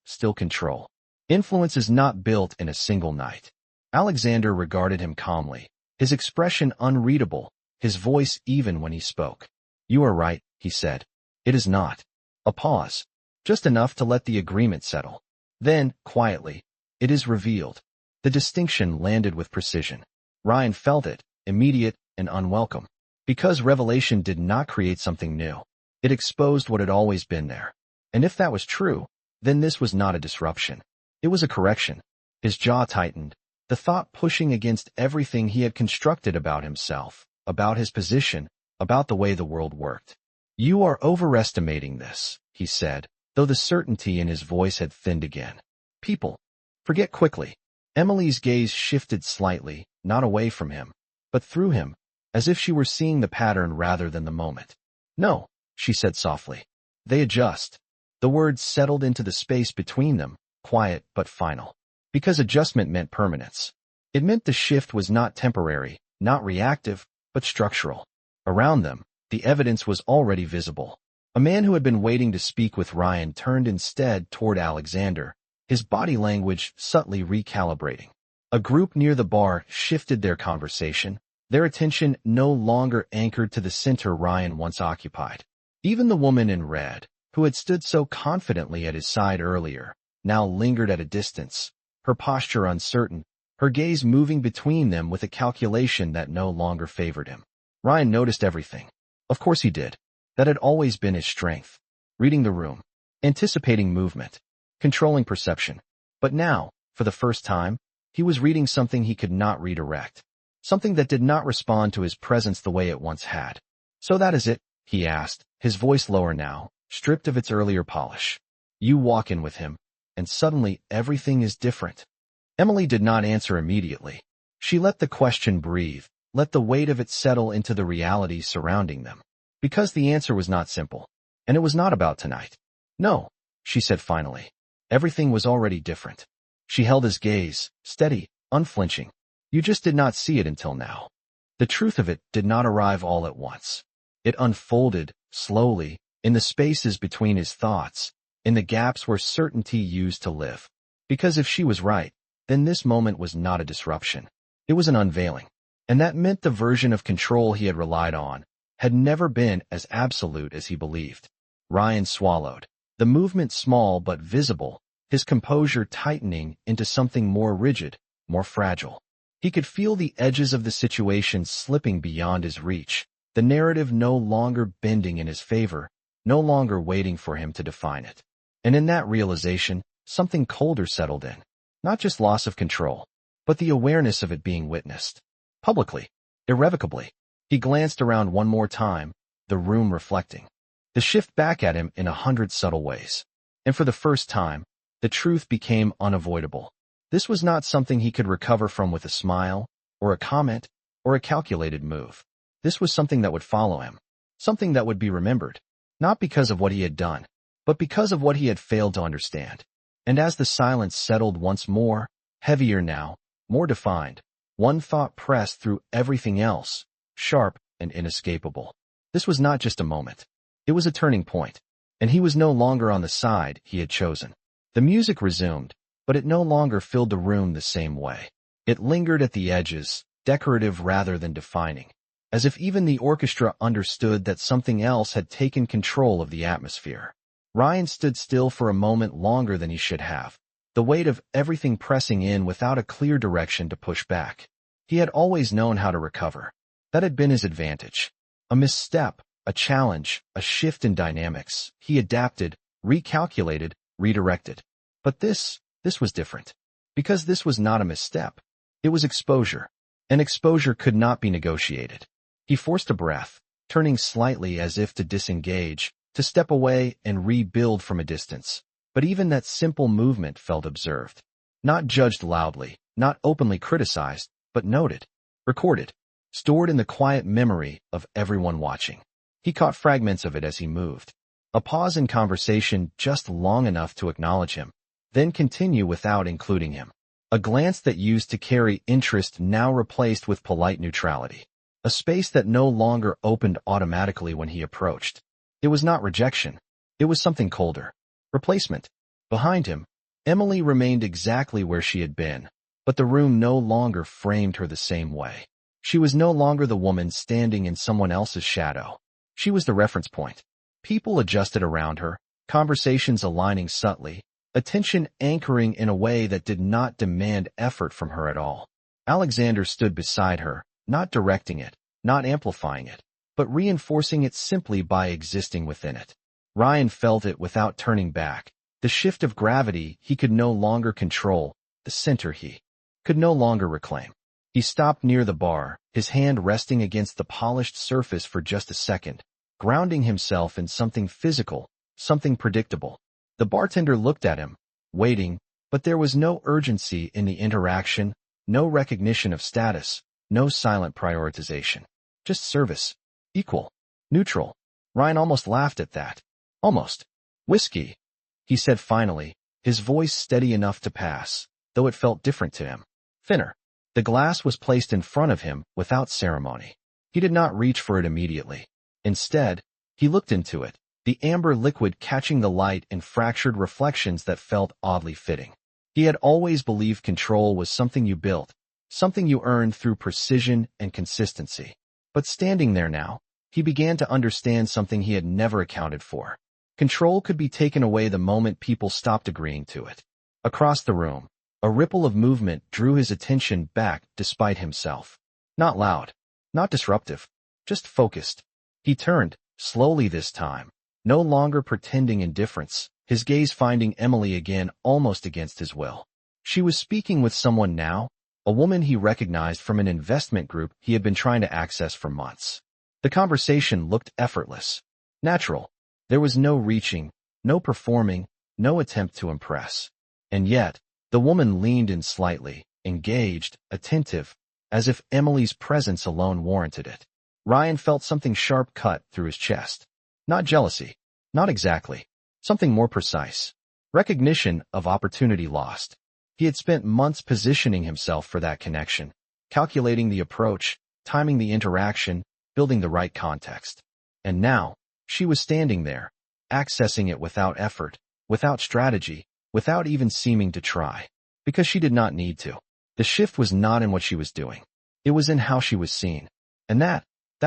still control. Influence is not built in a single night. Alexander regarded him calmly, his expression unreadable, his voice even when he spoke. You are right, he said. It is not. A pause. Just enough to let the agreement settle. Then, quietly, it is revealed. The distinction landed with precision. Ryan felt it, immediate and unwelcome. Because revelation did not create something new. It exposed what had always been there. And if that was true, then this was not a disruption. It was a correction. His jaw tightened, the thought pushing against everything he had constructed about himself, about his position, about the way the world worked. You are overestimating this, he said, though the certainty in his voice had thinned again. People forget quickly. Emily's gaze shifted slightly, not away from him, but through him, as if she were seeing the pattern rather than the moment. No, she said softly. They adjust. The words settled into the space between them, quiet but final. Because adjustment meant permanence. It meant the shift was not temporary, not reactive, but structural. Around them, the evidence was already visible. A man who had been waiting to speak with Ryan turned instead toward Alexander, his body language subtly recalibrating. A group near the bar shifted their conversation, their attention no longer anchored to the center Ryan once occupied. Even the woman in red, who had stood so confidently at his side earlier, now lingered at a distance, her posture uncertain, her gaze moving between them with a calculation that no longer favored him. Ryan noticed everything. Of course he did. That had always been his strength. reading the room, anticipating movement, controlling perception. But now, for the first time, he was reading something he could not redirect, something that did not respond to his presence the way it once had. "So that is it?" he asked, his voice lower now, stripped of its earlier polish. You walk in with him, and suddenly everything is different. Emily did not answer immediately. She let the question breathe, let the weight of it settle into the reality surrounding them. Because the answer was not simple, and it was not about tonight. "No," she said finally. Everything was already different. She held his gaze, steady, unflinching. "You just did not see it until now." The truth of it did not arrive all at once. It unfolded, slowly, in the spaces between his thoughts, in the gaps where certainty used to live. Because if she was right, then this moment was not a disruption. It was an unveiling. And that meant the version of control he had relied on had never been as absolute as he believed. Ryan swallowed, the movement small but visible, his composure tightening into something more rigid, more fragile. He could feel the edges of the situation slipping beyond his reach, the narrative no longer bending in his favor, no longer waiting for him to define it. And in that realization, something colder settled in. Not just loss of control, but the awareness of it being witnessed. Publicly, irrevocably. He glanced around one more time, the room reflecting. The shift back at him in 100 subtle ways. And for the first time, the truth became unavoidable. This was not something he could recover from with a smile, or a comment, or a calculated move. This was something that would follow him. Something that would be remembered. Not because of what he had done, but because of what he had failed to understand. And as the silence settled once more, heavier now, more defined, one thought pressed through everything else, sharp and inescapable. This was not just a moment. It was a turning point, and he was no longer on the side he had chosen. The music resumed, but it no longer filled the room the same way. It lingered at the edges, decorative rather than defining, as if even the orchestra understood that something else had taken control of the atmosphere. Ryan stood still for a moment longer than he should have, the weight of everything pressing in without a clear direction to push back. He had always known how to recover. That had been his advantage. A misstep, a challenge, a shift in dynamics. He adapted, recalculated, redirected. But this was different. Because this was not a misstep. It was exposure. And exposure could not be negotiated. He forced a breath, turning slightly as if to disengage, to step away and rebuild from a distance. But even that simple movement felt observed. Not judged loudly, not openly criticized, but noted, recorded, stored in the quiet memory of everyone watching. He caught fragments of it as he moved. A pause in conversation just long enough to acknowledge him, then continue without including him. A glance that used to carry interest now replaced with polite neutrality. A space that no longer opened automatically when he approached. It was not rejection. It was something colder. Replacement. Behind him, Emily remained exactly where she had been, but the room no longer framed her the same way. She was no longer the woman standing in someone else's shadow. She was the reference point. People adjusted around her, conversations aligning subtly, attention anchoring in a way that did not demand effort from her at all. Alexander stood beside her, not directing it, not amplifying it, but reinforcing it simply by existing within it. Ryan felt it without turning back. The shift of gravity he could no longer control, the center he could no longer reclaim. He stopped near the bar, his hand resting against the polished surface for just a second, grounding himself in something physical, something predictable. The bartender looked at him, waiting, but there was no urgency in the interaction, no recognition of status, no silent prioritization. Just service. Equal. Neutral. Ryan almost laughed at that. Almost. "Whiskey," he said finally, his voice steady enough to pass, though it felt different to him. Thinner. The glass was placed in front of him without ceremony. He did not reach for it immediately. Instead, he looked into it, the amber liquid catching the light in fractured reflections that felt oddly fitting. He had always believed control was something you built, something you earned through precision and consistency. But standing there now, he began to understand something he had never accounted for. Control could be taken away the moment people stopped agreeing to it. Across the room, a ripple of movement drew his attention back despite himself. Not loud, not disruptive, just focused. He turned, slowly this time, no longer pretending indifference, his gaze finding Emily again almost against his will. She was speaking with someone now, a woman he recognized from an investment group he had been trying to access for months. The conversation looked effortless, natural. There was no reaching, no performing, no attempt to impress. And yet, the woman leaned in slightly, engaged, attentive, as if Emily's presence alone warranted it. Ryan felt something sharp cut through his chest. Not jealousy. Not exactly. Something more precise. Recognition of opportunity lost. He had spent months positioning himself for that connection, calculating the approach, timing the interaction, building the right context. And now, she was standing there, accessing it without effort, without strategy, without even seeming to try. Because she did not need to. The shift was not in what she was doing. It was in how she was seen. And that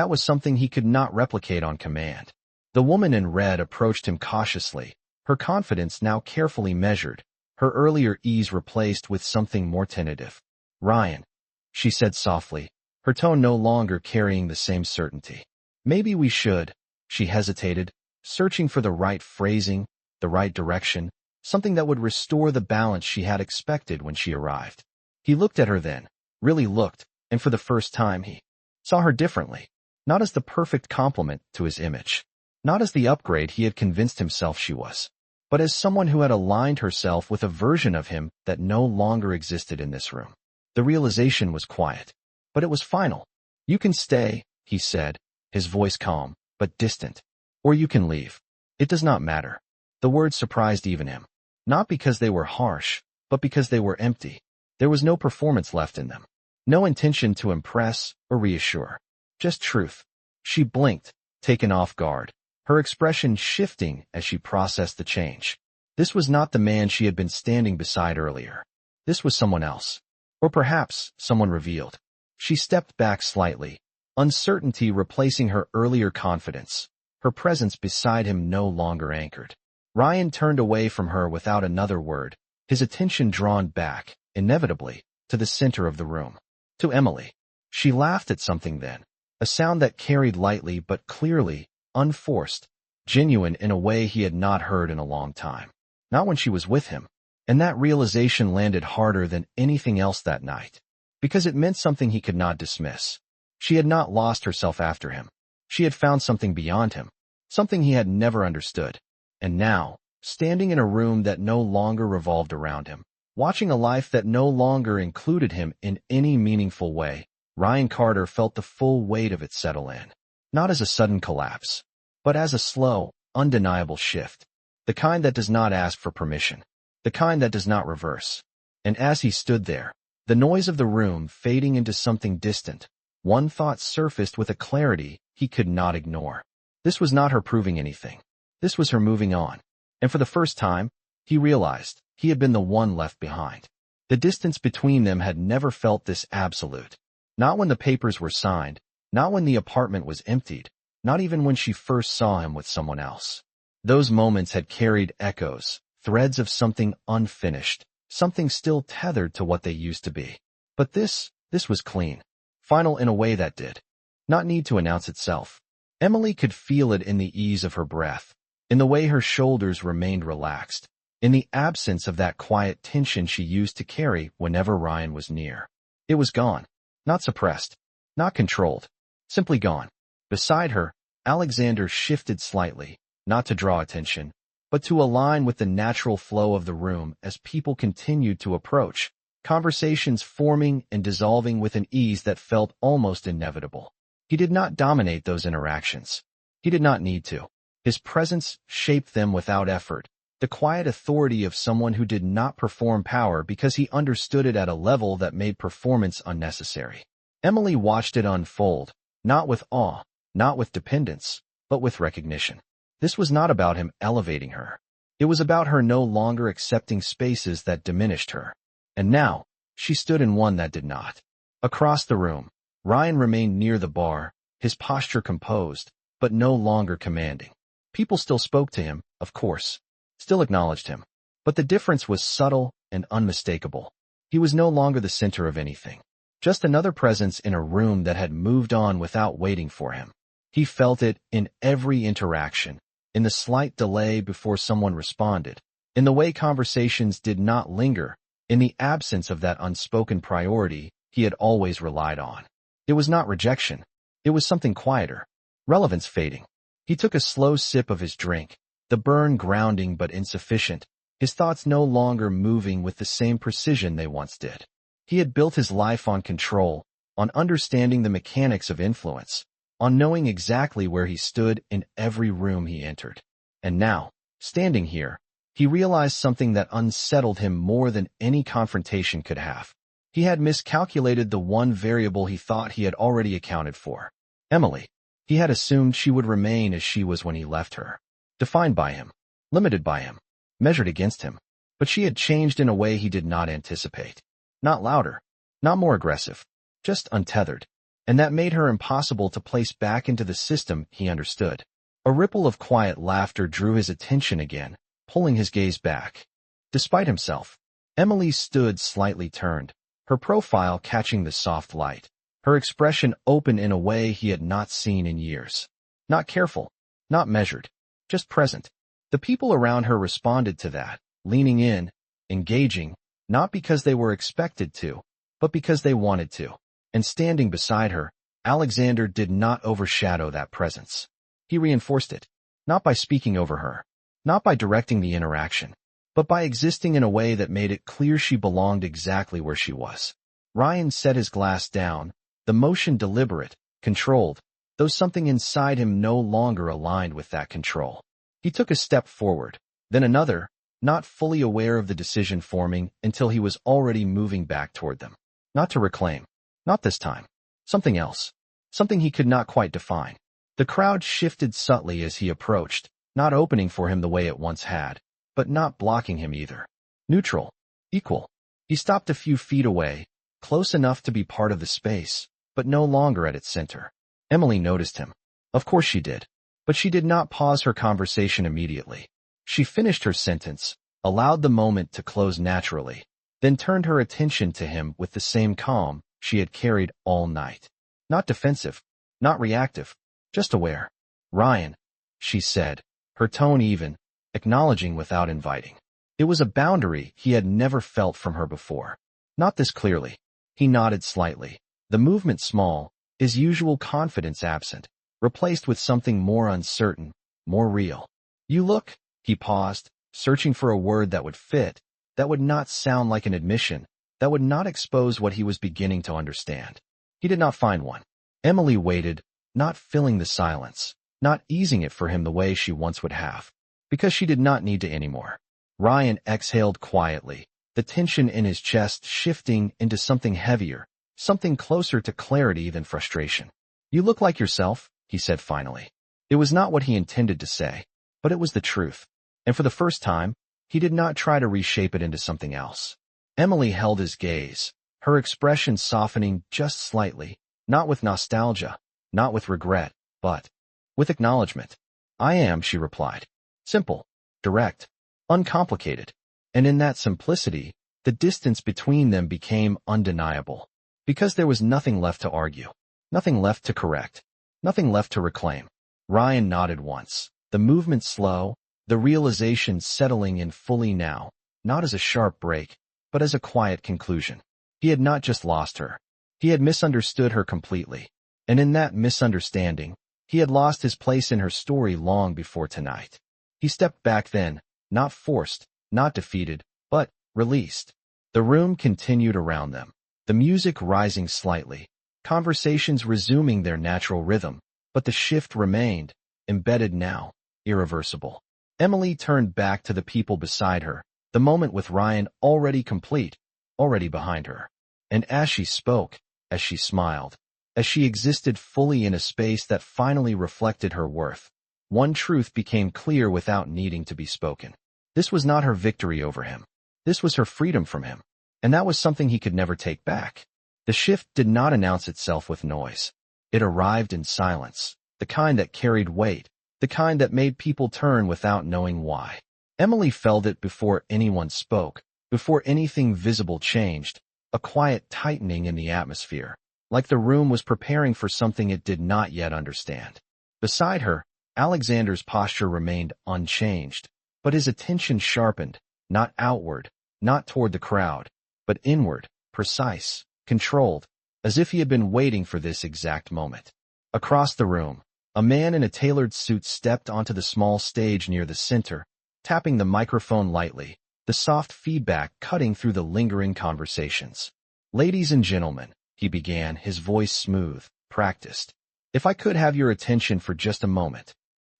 was something he could not replicate on command. The woman in red approached him cautiously, her confidence now carefully measured, her earlier ease replaced with something more tentative. "Ryan," she said softly, her tone no longer carrying the same certainty. "Maybe we should." She hesitated, searching for the right phrasing, the right direction, something that would restore the balance she had expected when she arrived. He looked at her then, really looked, and for the first time he saw her differently, not as the perfect complement to his image, not as the upgrade he had convinced himself she was, but as someone who had aligned herself with a version of him that no longer existed in this room. The realization was quiet, but it was final. "You can stay," he said, his voice calm, but distant. "Or you can leave. It does not matter." The words surprised even him. Not because they were harsh, but because they were empty. There was no performance left in them. No intention to impress or reassure. Just truth. She blinked, taken off guard, her expression shifting as she processed the change. This was not the man she had been standing beside earlier. This was someone else. Or perhaps someone revealed. She stepped back slightly, uncertainty replacing her earlier confidence, her presence beside him no longer anchored. Ryan turned away from her without another word, his attention drawn back, inevitably, to the center of the room. To Emily. She laughed at something then, a sound that carried lightly but clearly, unforced, genuine in a way he had not heard in a long time. Not when she was with him. And that realization landed harder than anything else that night. Because it meant something he could not dismiss. She had not lost herself after him. She had found something beyond him. Something he had never understood. And now, standing in a room that no longer revolved around him, watching a life that no longer included him in any meaningful way, Ryan Carter felt the full weight of it settle in. Not as a sudden collapse, but as a slow, undeniable shift. The kind that does not ask for permission. The kind that does not reverse. And as he stood there, the noise of the room fading into something distant, one thought surfaced with a clarity he could not ignore. This was not her proving anything. This was her moving on. And for the first time, he realized he had been the one left behind. The distance between them had never felt this absolute. Not when the papers were signed, not when the apartment was emptied, not even when she first saw him with someone else. Those moments had carried echoes, threads of something unfinished, something still tethered to what they used to be. But this was clean. Final in a way that did not need to announce itself. Emily could feel it in the ease of her breath, in the way her shoulders remained relaxed, in the absence of that quiet tension she used to carry whenever Ryan was near. It was gone. Not suppressed. Not controlled. Simply gone. Beside her, Alexander shifted slightly, not to draw attention, but to align with the natural flow of the room as people continued to approach, conversations forming and dissolving with an ease that felt almost inevitable. He did not dominate those interactions. He did not need to. His presence shaped them without effort, the quiet authority of someone who did not perform power because he understood it at a level that made performance unnecessary. Emily watched it unfold, not with awe, not with dependence, but with recognition. This was not about him elevating her. It was about her no longer accepting spaces that diminished her. And now, she stood in one that did not. Across the room, Ryan remained near the bar, his posture composed, but no longer commanding. People still spoke to him, of course, still acknowledged him. But the difference was subtle and unmistakable. He was no longer the center of anything. Just another presence in a room that had moved on without waiting for him. He felt it in every interaction, in the slight delay before someone responded, in the way conversations did not linger, in the absence of that unspoken priority he had always relied on. It was not rejection. It was something quieter. Relevance fading. He took a slow sip of his drink, the burn grounding but insufficient, his thoughts no longer moving with the same precision they once did. He had built his life on control, on understanding the mechanics of influence, on knowing exactly where he stood in every room he entered. And now, standing here, he realized something that unsettled him more than any confrontation could have. He had miscalculated the one variable he thought he had already accounted for. Emily. He had assumed she would remain as she was when he left her. Defined by him, limited by him, measured against him. But she had changed in a way he did not anticipate. Not louder, not more aggressive, just untethered. And that made her impossible to place back into the system he understood. A ripple of quiet laughter drew his attention again, pulling his gaze back. Despite himself, Emily stood slightly turned, her profile catching the soft light, her expression open in a way he had not seen in years. Not careful, not measured, just present. The people around her responded to that, leaning in, engaging, not because they were expected to, but because they wanted to. And standing beside her, Alexander did not overshadow that presence. He reinforced it, not by speaking over her, not by directing the interaction, but by existing in a way that made it clear she belonged exactly where she was. Ryan set his glass down, the motion deliberate, controlled, though something inside him no longer aligned with that control. He took a step forward, then another, not fully aware of the decision forming until he was already moving back toward them. Not to reclaim. Not this time. Something else. Something he could not quite define. The crowd shifted subtly as he approached, not opening for him the way it once had, but not blocking him either. Neutral. Equal. He stopped a few feet away, close enough to be part of the space, but no longer at its center. Emily noticed him. Of course she did. But she did not pause her conversation immediately. She finished her sentence, allowed the moment to close naturally, then turned her attention to him with the same calm she had carried all night. Not defensive, not reactive, just aware. Ryan, she said, her tone even, acknowledging without inviting. It was a boundary he had never felt from her before. Not this clearly. He nodded slightly, the movement small, his usual confidence absent, replaced with something more uncertain, more real. You look, he paused, searching for a word that would fit, that would not sound like an admission, that would not expose what he was beginning to understand. He did not find one. Emily waited, not filling the silence, not easing it for him the way she once would have, because she did not need to anymore. Ryan exhaled quietly, the tension in his chest shifting into something heavier, something closer to clarity than frustration. You look like yourself, he said finally. It was not what he intended to say, but it was the truth. And for the first time, he did not try to reshape it into something else. Emily held his gaze, her expression softening just slightly, not with nostalgia, not with regret, but with acknowledgement. I am, she replied. Simple, direct, uncomplicated. And in that simplicity, the distance between them became undeniable, because there was nothing left to argue, nothing left to correct, nothing left to reclaim. Ryan nodded once, the movement slow, the realization settling in fully now, not as a sharp break, but as a quiet conclusion. He had not just lost her. He had misunderstood her completely. And in that misunderstanding, he had lost his place in her story long before tonight. He stepped back then, not forced, not defeated, but released. The room continued around them, the music rising slightly, conversations resuming their natural rhythm, but the shift remained, embedded now, irreversible. Emily turned back to the people beside her, the moment with Ryan already complete, already behind her. And as she spoke, as she smiled, as she existed fully in a space that finally reflected her worth, one truth became clear without needing to be spoken. This was not her victory over him. This was her freedom from him. And that was something he could never take back. The shift did not announce itself with noise. It arrived in silence, the kind that carried weight, the kind that made people turn without knowing why. Emily felt it before anyone spoke, before anything visible changed, a quiet tightening in the atmosphere, like the room was preparing for something it did not yet understand. Beside her, Alexander's posture remained unchanged, but his attention sharpened, not outward, not toward the crowd, but inward, precise, controlled, as if he had been waiting for this exact moment. Across the room, a man in a tailored suit stepped onto the small stage near the center, tapping the microphone lightly, the soft feedback cutting through the lingering conversations. "Ladies and gentlemen," he began, his voice smooth, practiced. "If I could have your attention for just a moment."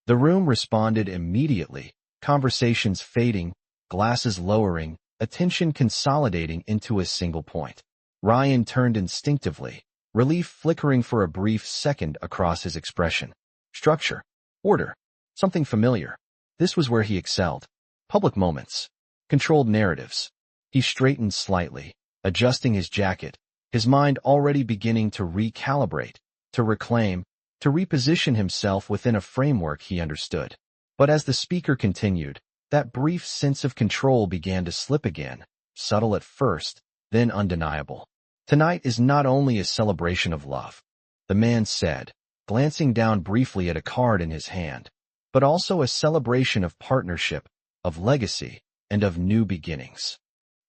The room responded immediately, conversations fading, glasses lowering, attention consolidating into a single point. Ryan turned instinctively, relief flickering for a brief second across his expression. Structure, order, something familiar. This was where he excelled. Public moments, controlled narratives. He straightened slightly, adjusting his jacket, his mind already beginning to recalibrate, to reclaim, to reposition himself within a framework he understood. But as the speaker continued, that brief sense of control began to slip again, subtle at first, then undeniable. "Tonight is not only a celebration of love," the man said, glancing down briefly at a card in his hand, "but also a celebration of partnership, of legacy, and of new beginnings."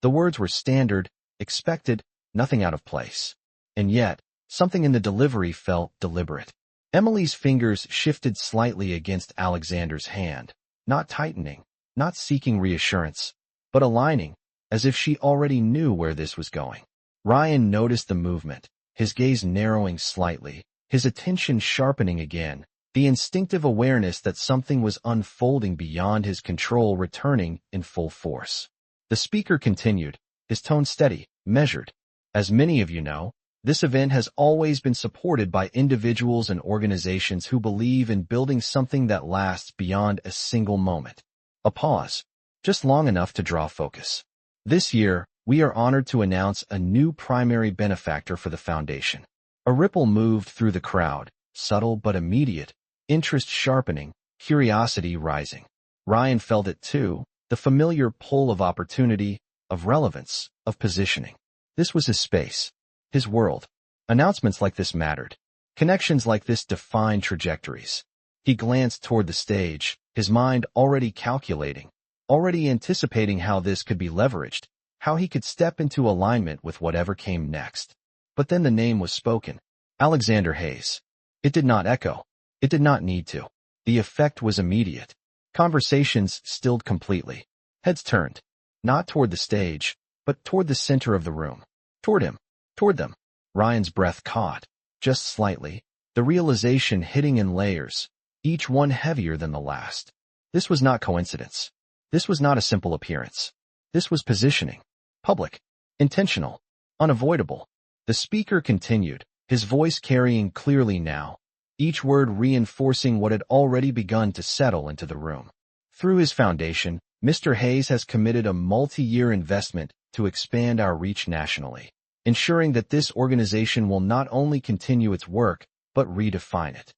The words were standard, expected, nothing out of place. And yet, something in the delivery felt deliberate. Emily's fingers shifted slightly against Alexander's hand, not tightening, not seeking reassurance, but aligning, as if she already knew where this was going. Ryan noticed the movement, his gaze narrowing slightly, his attention sharpening again, the instinctive awareness that something was unfolding beyond his control returning in full force. The speaker continued, his tone steady, measured. "As many of you know, this event has always been supported by individuals and organizations who believe in building something that lasts beyond a single moment." A pause, just long enough to draw focus. "This year, we are honored to announce a new primary benefactor for the foundation." A ripple moved through the crowd, subtle but immediate, interest sharpening, curiosity rising. Ryan felt it too, the familiar pull of opportunity, of relevance, of positioning. This was his space, his world. Announcements like this mattered. Connections like this defined trajectories. He glanced toward the stage, his mind already calculating, already anticipating how this could be leveraged, how he could step into alignment with whatever came next. But then the name was spoken. Alexander Hayes. It did not echo. It did not need to. The effect was immediate. Conversations stilled completely. Heads turned. Not toward the stage, but toward the center of the room. Toward him. Toward them. Ryan's breath caught. Just slightly. The realization hitting in layers, each one heavier than the last. This was not coincidence. This was not a simple appearance. This was positioning. Public. Intentional. Unavoidable. The speaker continued, his voice carrying clearly now, each word reinforcing what had already begun to settle into the room. Through his foundation, Mr. Hayes has committed a multi-year investment to expand our reach nationally, ensuring that this organization will not only continue its work, but redefine it.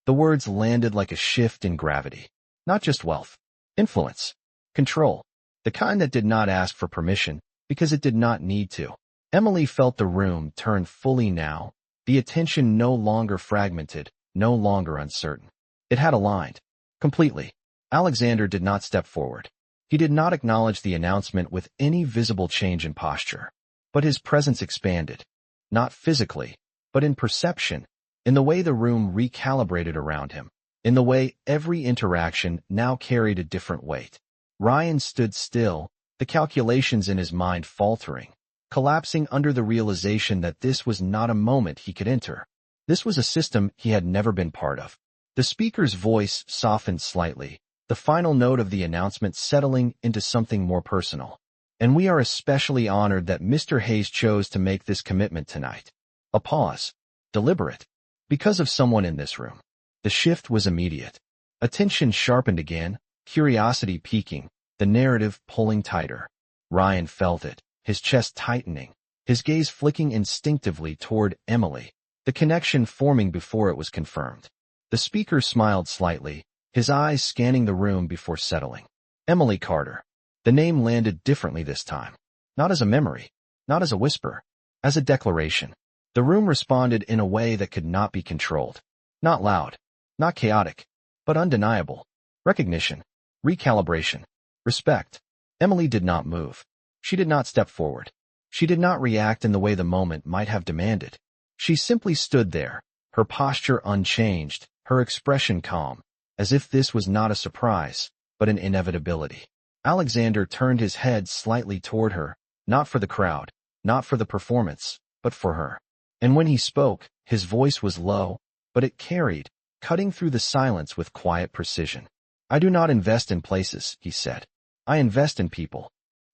The words landed like a shift in gravity. Not just wealth, influence, control, the kind that did not ask for permission, because it did not need to. Emily felt the room turn fully now, the attention no longer fragmented, no longer uncertain. It had aligned. Completely. Alexander did not step forward. He did not acknowledge the announcement with any visible change in posture. But his presence expanded. Not physically, but in perception, in the way the room recalibrated around him, in the way every interaction now carried a different weight. Ryan stood still, the calculations in his mind faltering, collapsing under the realization that this was not a moment he could enter. This was a system he had never been part of. The speaker's voice softened slightly, the final note of the announcement settling into something more personal. "And we are especially honored that Mr. Hayes chose to make this commitment tonight." A pause. Deliberate. Because of someone in this room. The shift was immediate. Attention sharpened again, curiosity peaking, the narrative pulling tighter. Ryan felt it, his chest tightening, his gaze flicking instinctively toward Emily, the connection forming before it was confirmed. The speaker smiled slightly, his eyes scanning the room before settling. Emily Carter. The name landed differently this time. Not as a memory, not as a whisper, as a declaration. The room responded in a way that could not be controlled. Not loud, not chaotic, but undeniable. Recognition, recalibration, respect. Emily did not move. She did not step forward. She did not react in the way the moment might have demanded. She simply stood there, her posture unchanged, her expression calm, as if this was not a surprise, but an inevitability. Alexander turned his head slightly toward her, not for the crowd, not for the performance, but for her. And when he spoke, his voice was low, but it carried, cutting through the silence with quiet precision. "I do not invest in places," he said. "I invest in people."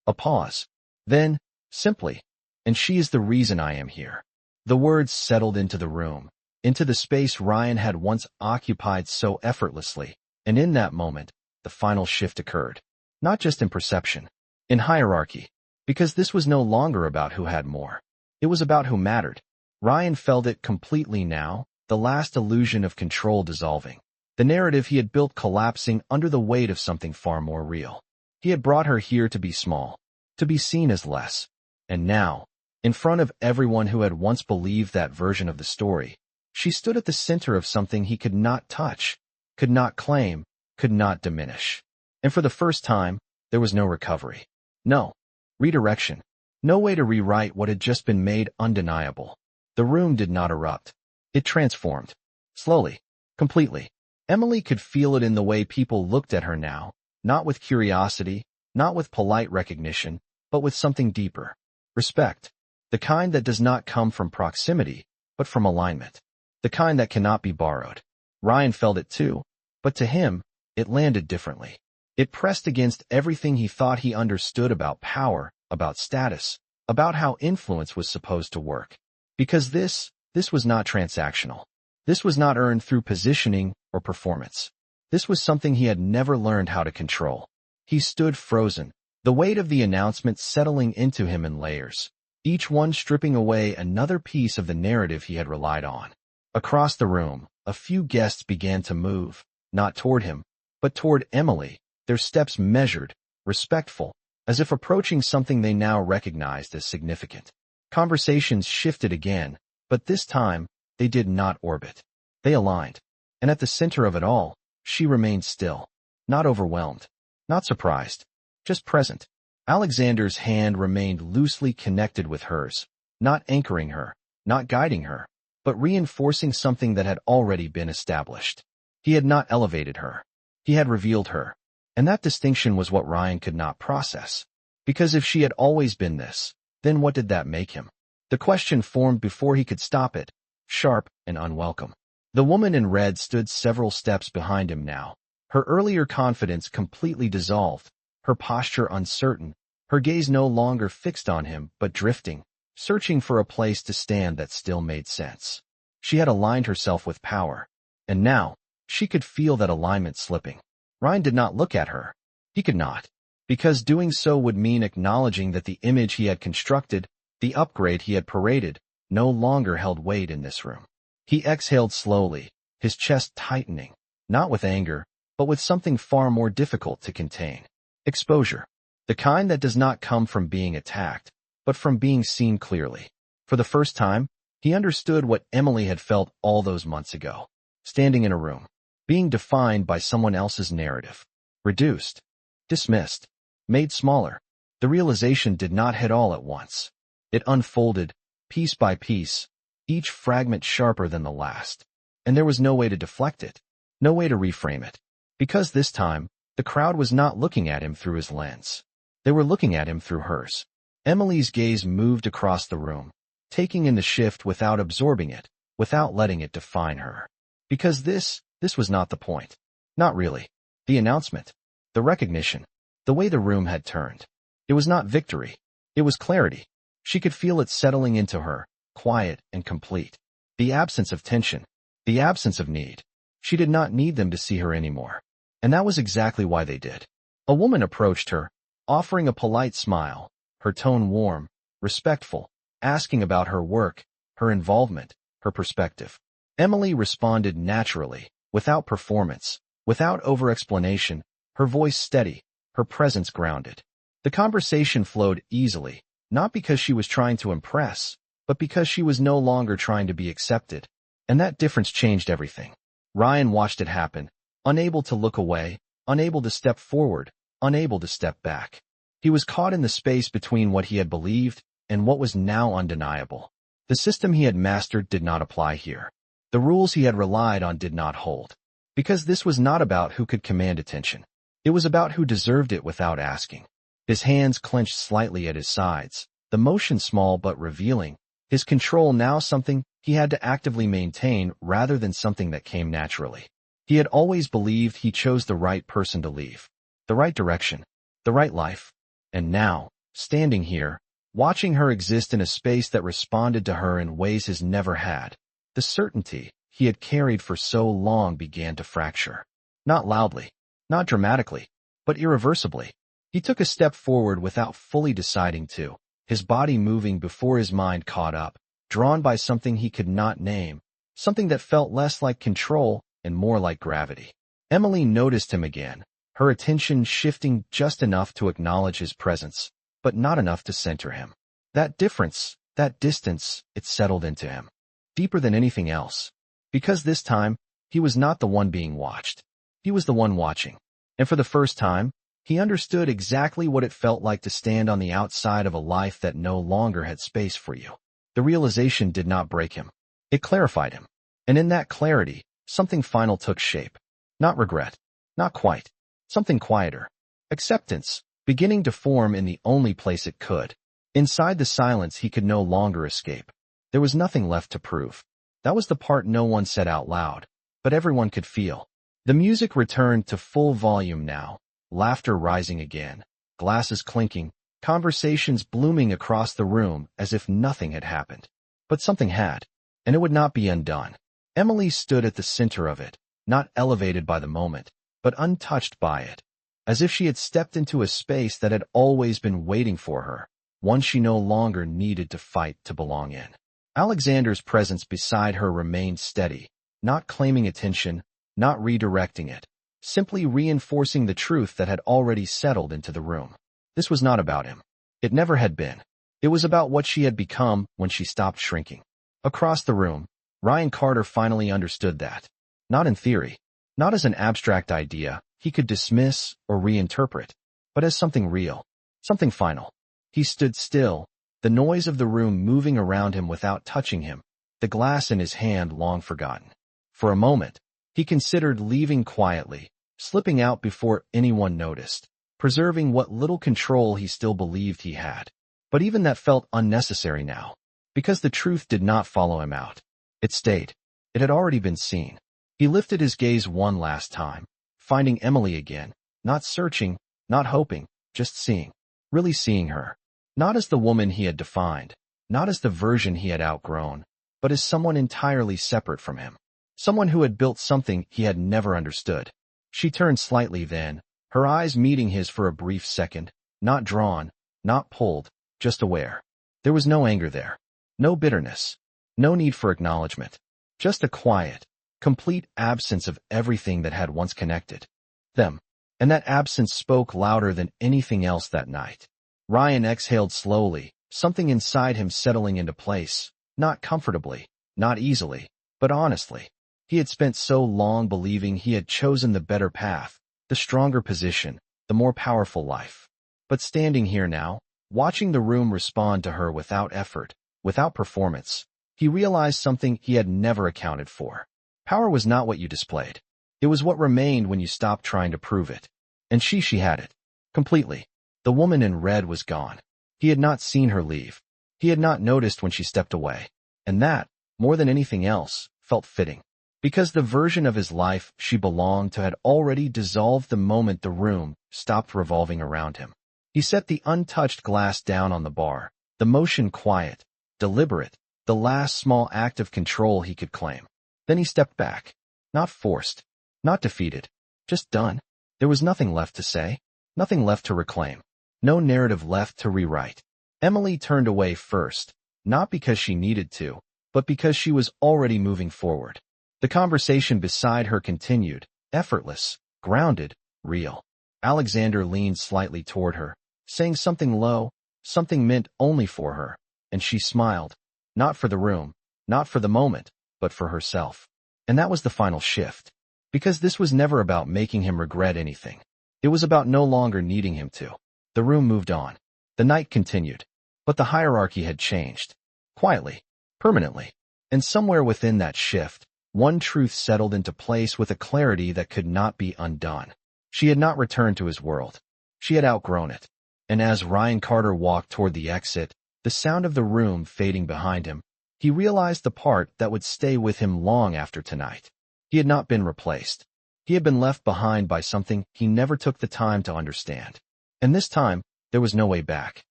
A pause. Then, simply, "And she is the reason I am here." The words settled into the room, into the space Ryan had once occupied so effortlessly, and in that moment, the final shift occurred. Not just in perception, in hierarchy, because this was no longer about who had more. It was about who mattered. Ryan felt it completely now, the last illusion of control dissolving, the narrative he had built collapsing under the weight of something far more real. He had brought her here to be small, to be seen as less. And now, in front of everyone who had once believed that version of the story, she stood at the center of something he could not touch, could not claim, could not diminish. And for the first time, there was no recovery. No redirection. No way to rewrite what had just been made undeniable. The room did not erupt. It transformed. Slowly. Completely. Emily could feel it in the way people looked at her now, not with curiosity, not with polite recognition, but with something deeper. Respect. The kind that does not come from proximity, but from alignment. The kind that cannot be borrowed. Ryan felt it too, but to him, it landed differently. It pressed against everything he thought he understood about power, about status, about how influence was supposed to work. Because this was not transactional. This was not earned through positioning or performance. This was something he had never learned how to control. He stood frozen, the weight of the announcement settling into him in layers, each one stripping away another piece of the narrative he had relied on. Across the room, a few guests began to move, not toward him, but toward Emily, their steps measured, respectful, as if approaching something they now recognized as significant. Conversations shifted again, but this time, they did not orbit. They aligned. And at the center of it all, she remained still, not overwhelmed, not surprised, just present. Alexander's hand remained loosely connected with hers, not anchoring her, not guiding her, but reinforcing something that had already been established. He had not elevated her. He had revealed her. And that distinction was what Ryan could not process. Because if she had always been this, then what did that make him? The question formed before he could stop it, sharp and unwelcome. The woman in red stood several steps behind him now, her earlier confidence completely dissolved, her posture uncertain, her gaze no longer fixed on him but drifting, searching for a place to stand that still made sense. She had aligned herself with power, and now, she could feel that alignment slipping. Ryan did not look at her. He could not, because doing so would mean acknowledging that the image he had constructed, the upgrade he had paraded, no longer held weight in this room. He exhaled slowly, his chest tightening, not with anger, but with something far more difficult to contain. Exposure. The kind that does not come from being attacked, but from being seen clearly. For the first time, he understood what Emily had felt all those months ago. Standing in a room, being defined by someone else's narrative. Reduced. Dismissed. Made smaller. The realization did not hit all at once. It unfolded, piece by piece, each fragment sharper than the last. And there was no way to deflect it, no way to reframe it. Because this time, the crowd was not looking at him through his lens. They were looking at him through hers. Emily's gaze moved across the room, taking in the shift without absorbing it, without letting it define her. Because this was not the point. Not really. The announcement. The recognition. The way the room had turned. It was not victory. It was clarity. She could feel it settling into her, quiet and complete. The absence of tension. The absence of need. She did not need them to see her anymore. And that was exactly why they did. A woman approached her, offering a polite smile, her tone warm, respectful, asking about her work, her involvement, her perspective. Emily responded naturally, without performance, without over-explanation, her voice steady, her presence grounded. The conversation flowed easily, not because she was trying to impress, but because she was no longer trying to be accepted. And that difference changed everything. Ryan watched it happen, unable to look away, unable to step forward, unable to step back. He was caught in the space between what he had believed and what was now undeniable. The system he had mastered did not apply here. The rules he had relied on did not hold. Because this was not about who could command attention. It was about who deserved it without asking. His hands clenched slightly at his sides, the motion small but revealing, his control now something he had to actively maintain rather than something that came naturally. He had always believed he chose the right person to leave, the right direction, the right life. And now, standing here, watching her exist in a space that responded to her in ways his never had, the certainty he had carried for so long began to fracture. Not loudly, not dramatically, but irreversibly. He took a step forward without fully deciding to, his body moving before his mind caught up, drawn by something he could not name, something that felt less like control and more like gravity. Emily noticed him again, her attention shifting just enough to acknowledge his presence, but not enough to center him. That difference, that distance, it settled into him. Deeper than anything else. Because this time, he was not the one being watched. He was the one watching. And for the first time, he understood exactly what it felt like to stand on the outside of a life that no longer had space for you. The realization did not break him. It clarified him. And in that clarity, something final took shape. Not regret. Not quite. Something quieter. Acceptance, beginning to form in the only place it could. Inside the silence he could no longer escape. There was nothing left to prove. That was the part no one said out loud, but everyone could feel. The music returned to full volume now, laughter rising again, glasses clinking, conversations blooming across the room as if nothing had happened. But something had, and it would not be undone. Emily stood at the center of it, not elevated by the moment, but untouched by it, as if she had stepped into a space that had always been waiting for her, one she no longer needed to fight to belong in. Alexander's presence beside her remained steady, not claiming attention, not redirecting it, simply reinforcing the truth that had already settled into the room. This was not about him. It never had been. It was about what she had become when she stopped shrinking. Across the room, Ryan Carter finally understood that. Not in theory, not as an abstract idea he could dismiss or reinterpret, but as something real, something final. He stood still, the noise of the room moving around him without touching him, the glass in his hand long forgotten. For a moment, he considered leaving quietly, slipping out before anyone noticed, preserving what little control he still believed he had. But even that felt unnecessary now, because the truth did not follow him out. It stayed. It had already been seen. He lifted his gaze one last time, finding Emily again, not searching, not hoping, just seeing, really seeing her. Not as the woman he had defined, not as the version he had outgrown, but as someone entirely separate from him. Someone who had built something he had never understood. She turned slightly then, her eyes meeting his for a brief second, not drawn, not pulled, just aware. There was no anger there, no bitterness, no need for acknowledgement, just a quiet, complete absence of everything that had once connected them. And that absence spoke louder than anything else that night. Ryan exhaled slowly, something inside him settling into place, not comfortably, not easily, but honestly. He had spent so long believing he had chosen the better path, the stronger position, the more powerful life. But standing here now, watching the room respond to her without effort, without performance, he realized something he had never accounted for. Power was not what you displayed. It was what remained when you stopped trying to prove it. And she had it. Completely. The woman in red was gone. He had not seen her leave. He had not noticed when she stepped away. And that, more than anything else, felt fitting. Because the version of his life she belonged to had already dissolved the moment the room stopped revolving around him. He set the untouched glass down on the bar, the motion quiet, deliberate, the last small act of control he could claim. Then he stepped back. Not forced, not defeated, just done. There was nothing left to say, nothing left to reclaim, no narrative left to rewrite. Emily turned away first, not because she needed to, but because she was already moving forward. The conversation beside her continued, effortless, grounded, real. Alexander leaned slightly toward her, saying something low, something meant only for her, and she smiled, not for the room, not for the moment, but for herself. And that was the final shift. Because this was never about making him regret anything. It was about no longer needing him to. The room moved on. The night continued. But the hierarchy had changed. Quietly. Permanently. And somewhere within that shift, one truth settled into place with a clarity that could not be undone. She had not returned to his world. She had outgrown it. And as Ryan Carter walked toward the exit, the sound of the room fading behind him, he realized the part that would stay with him long after tonight. He had not been replaced. He had been left behind by something he never took the time to understand. And this time, there was no way back.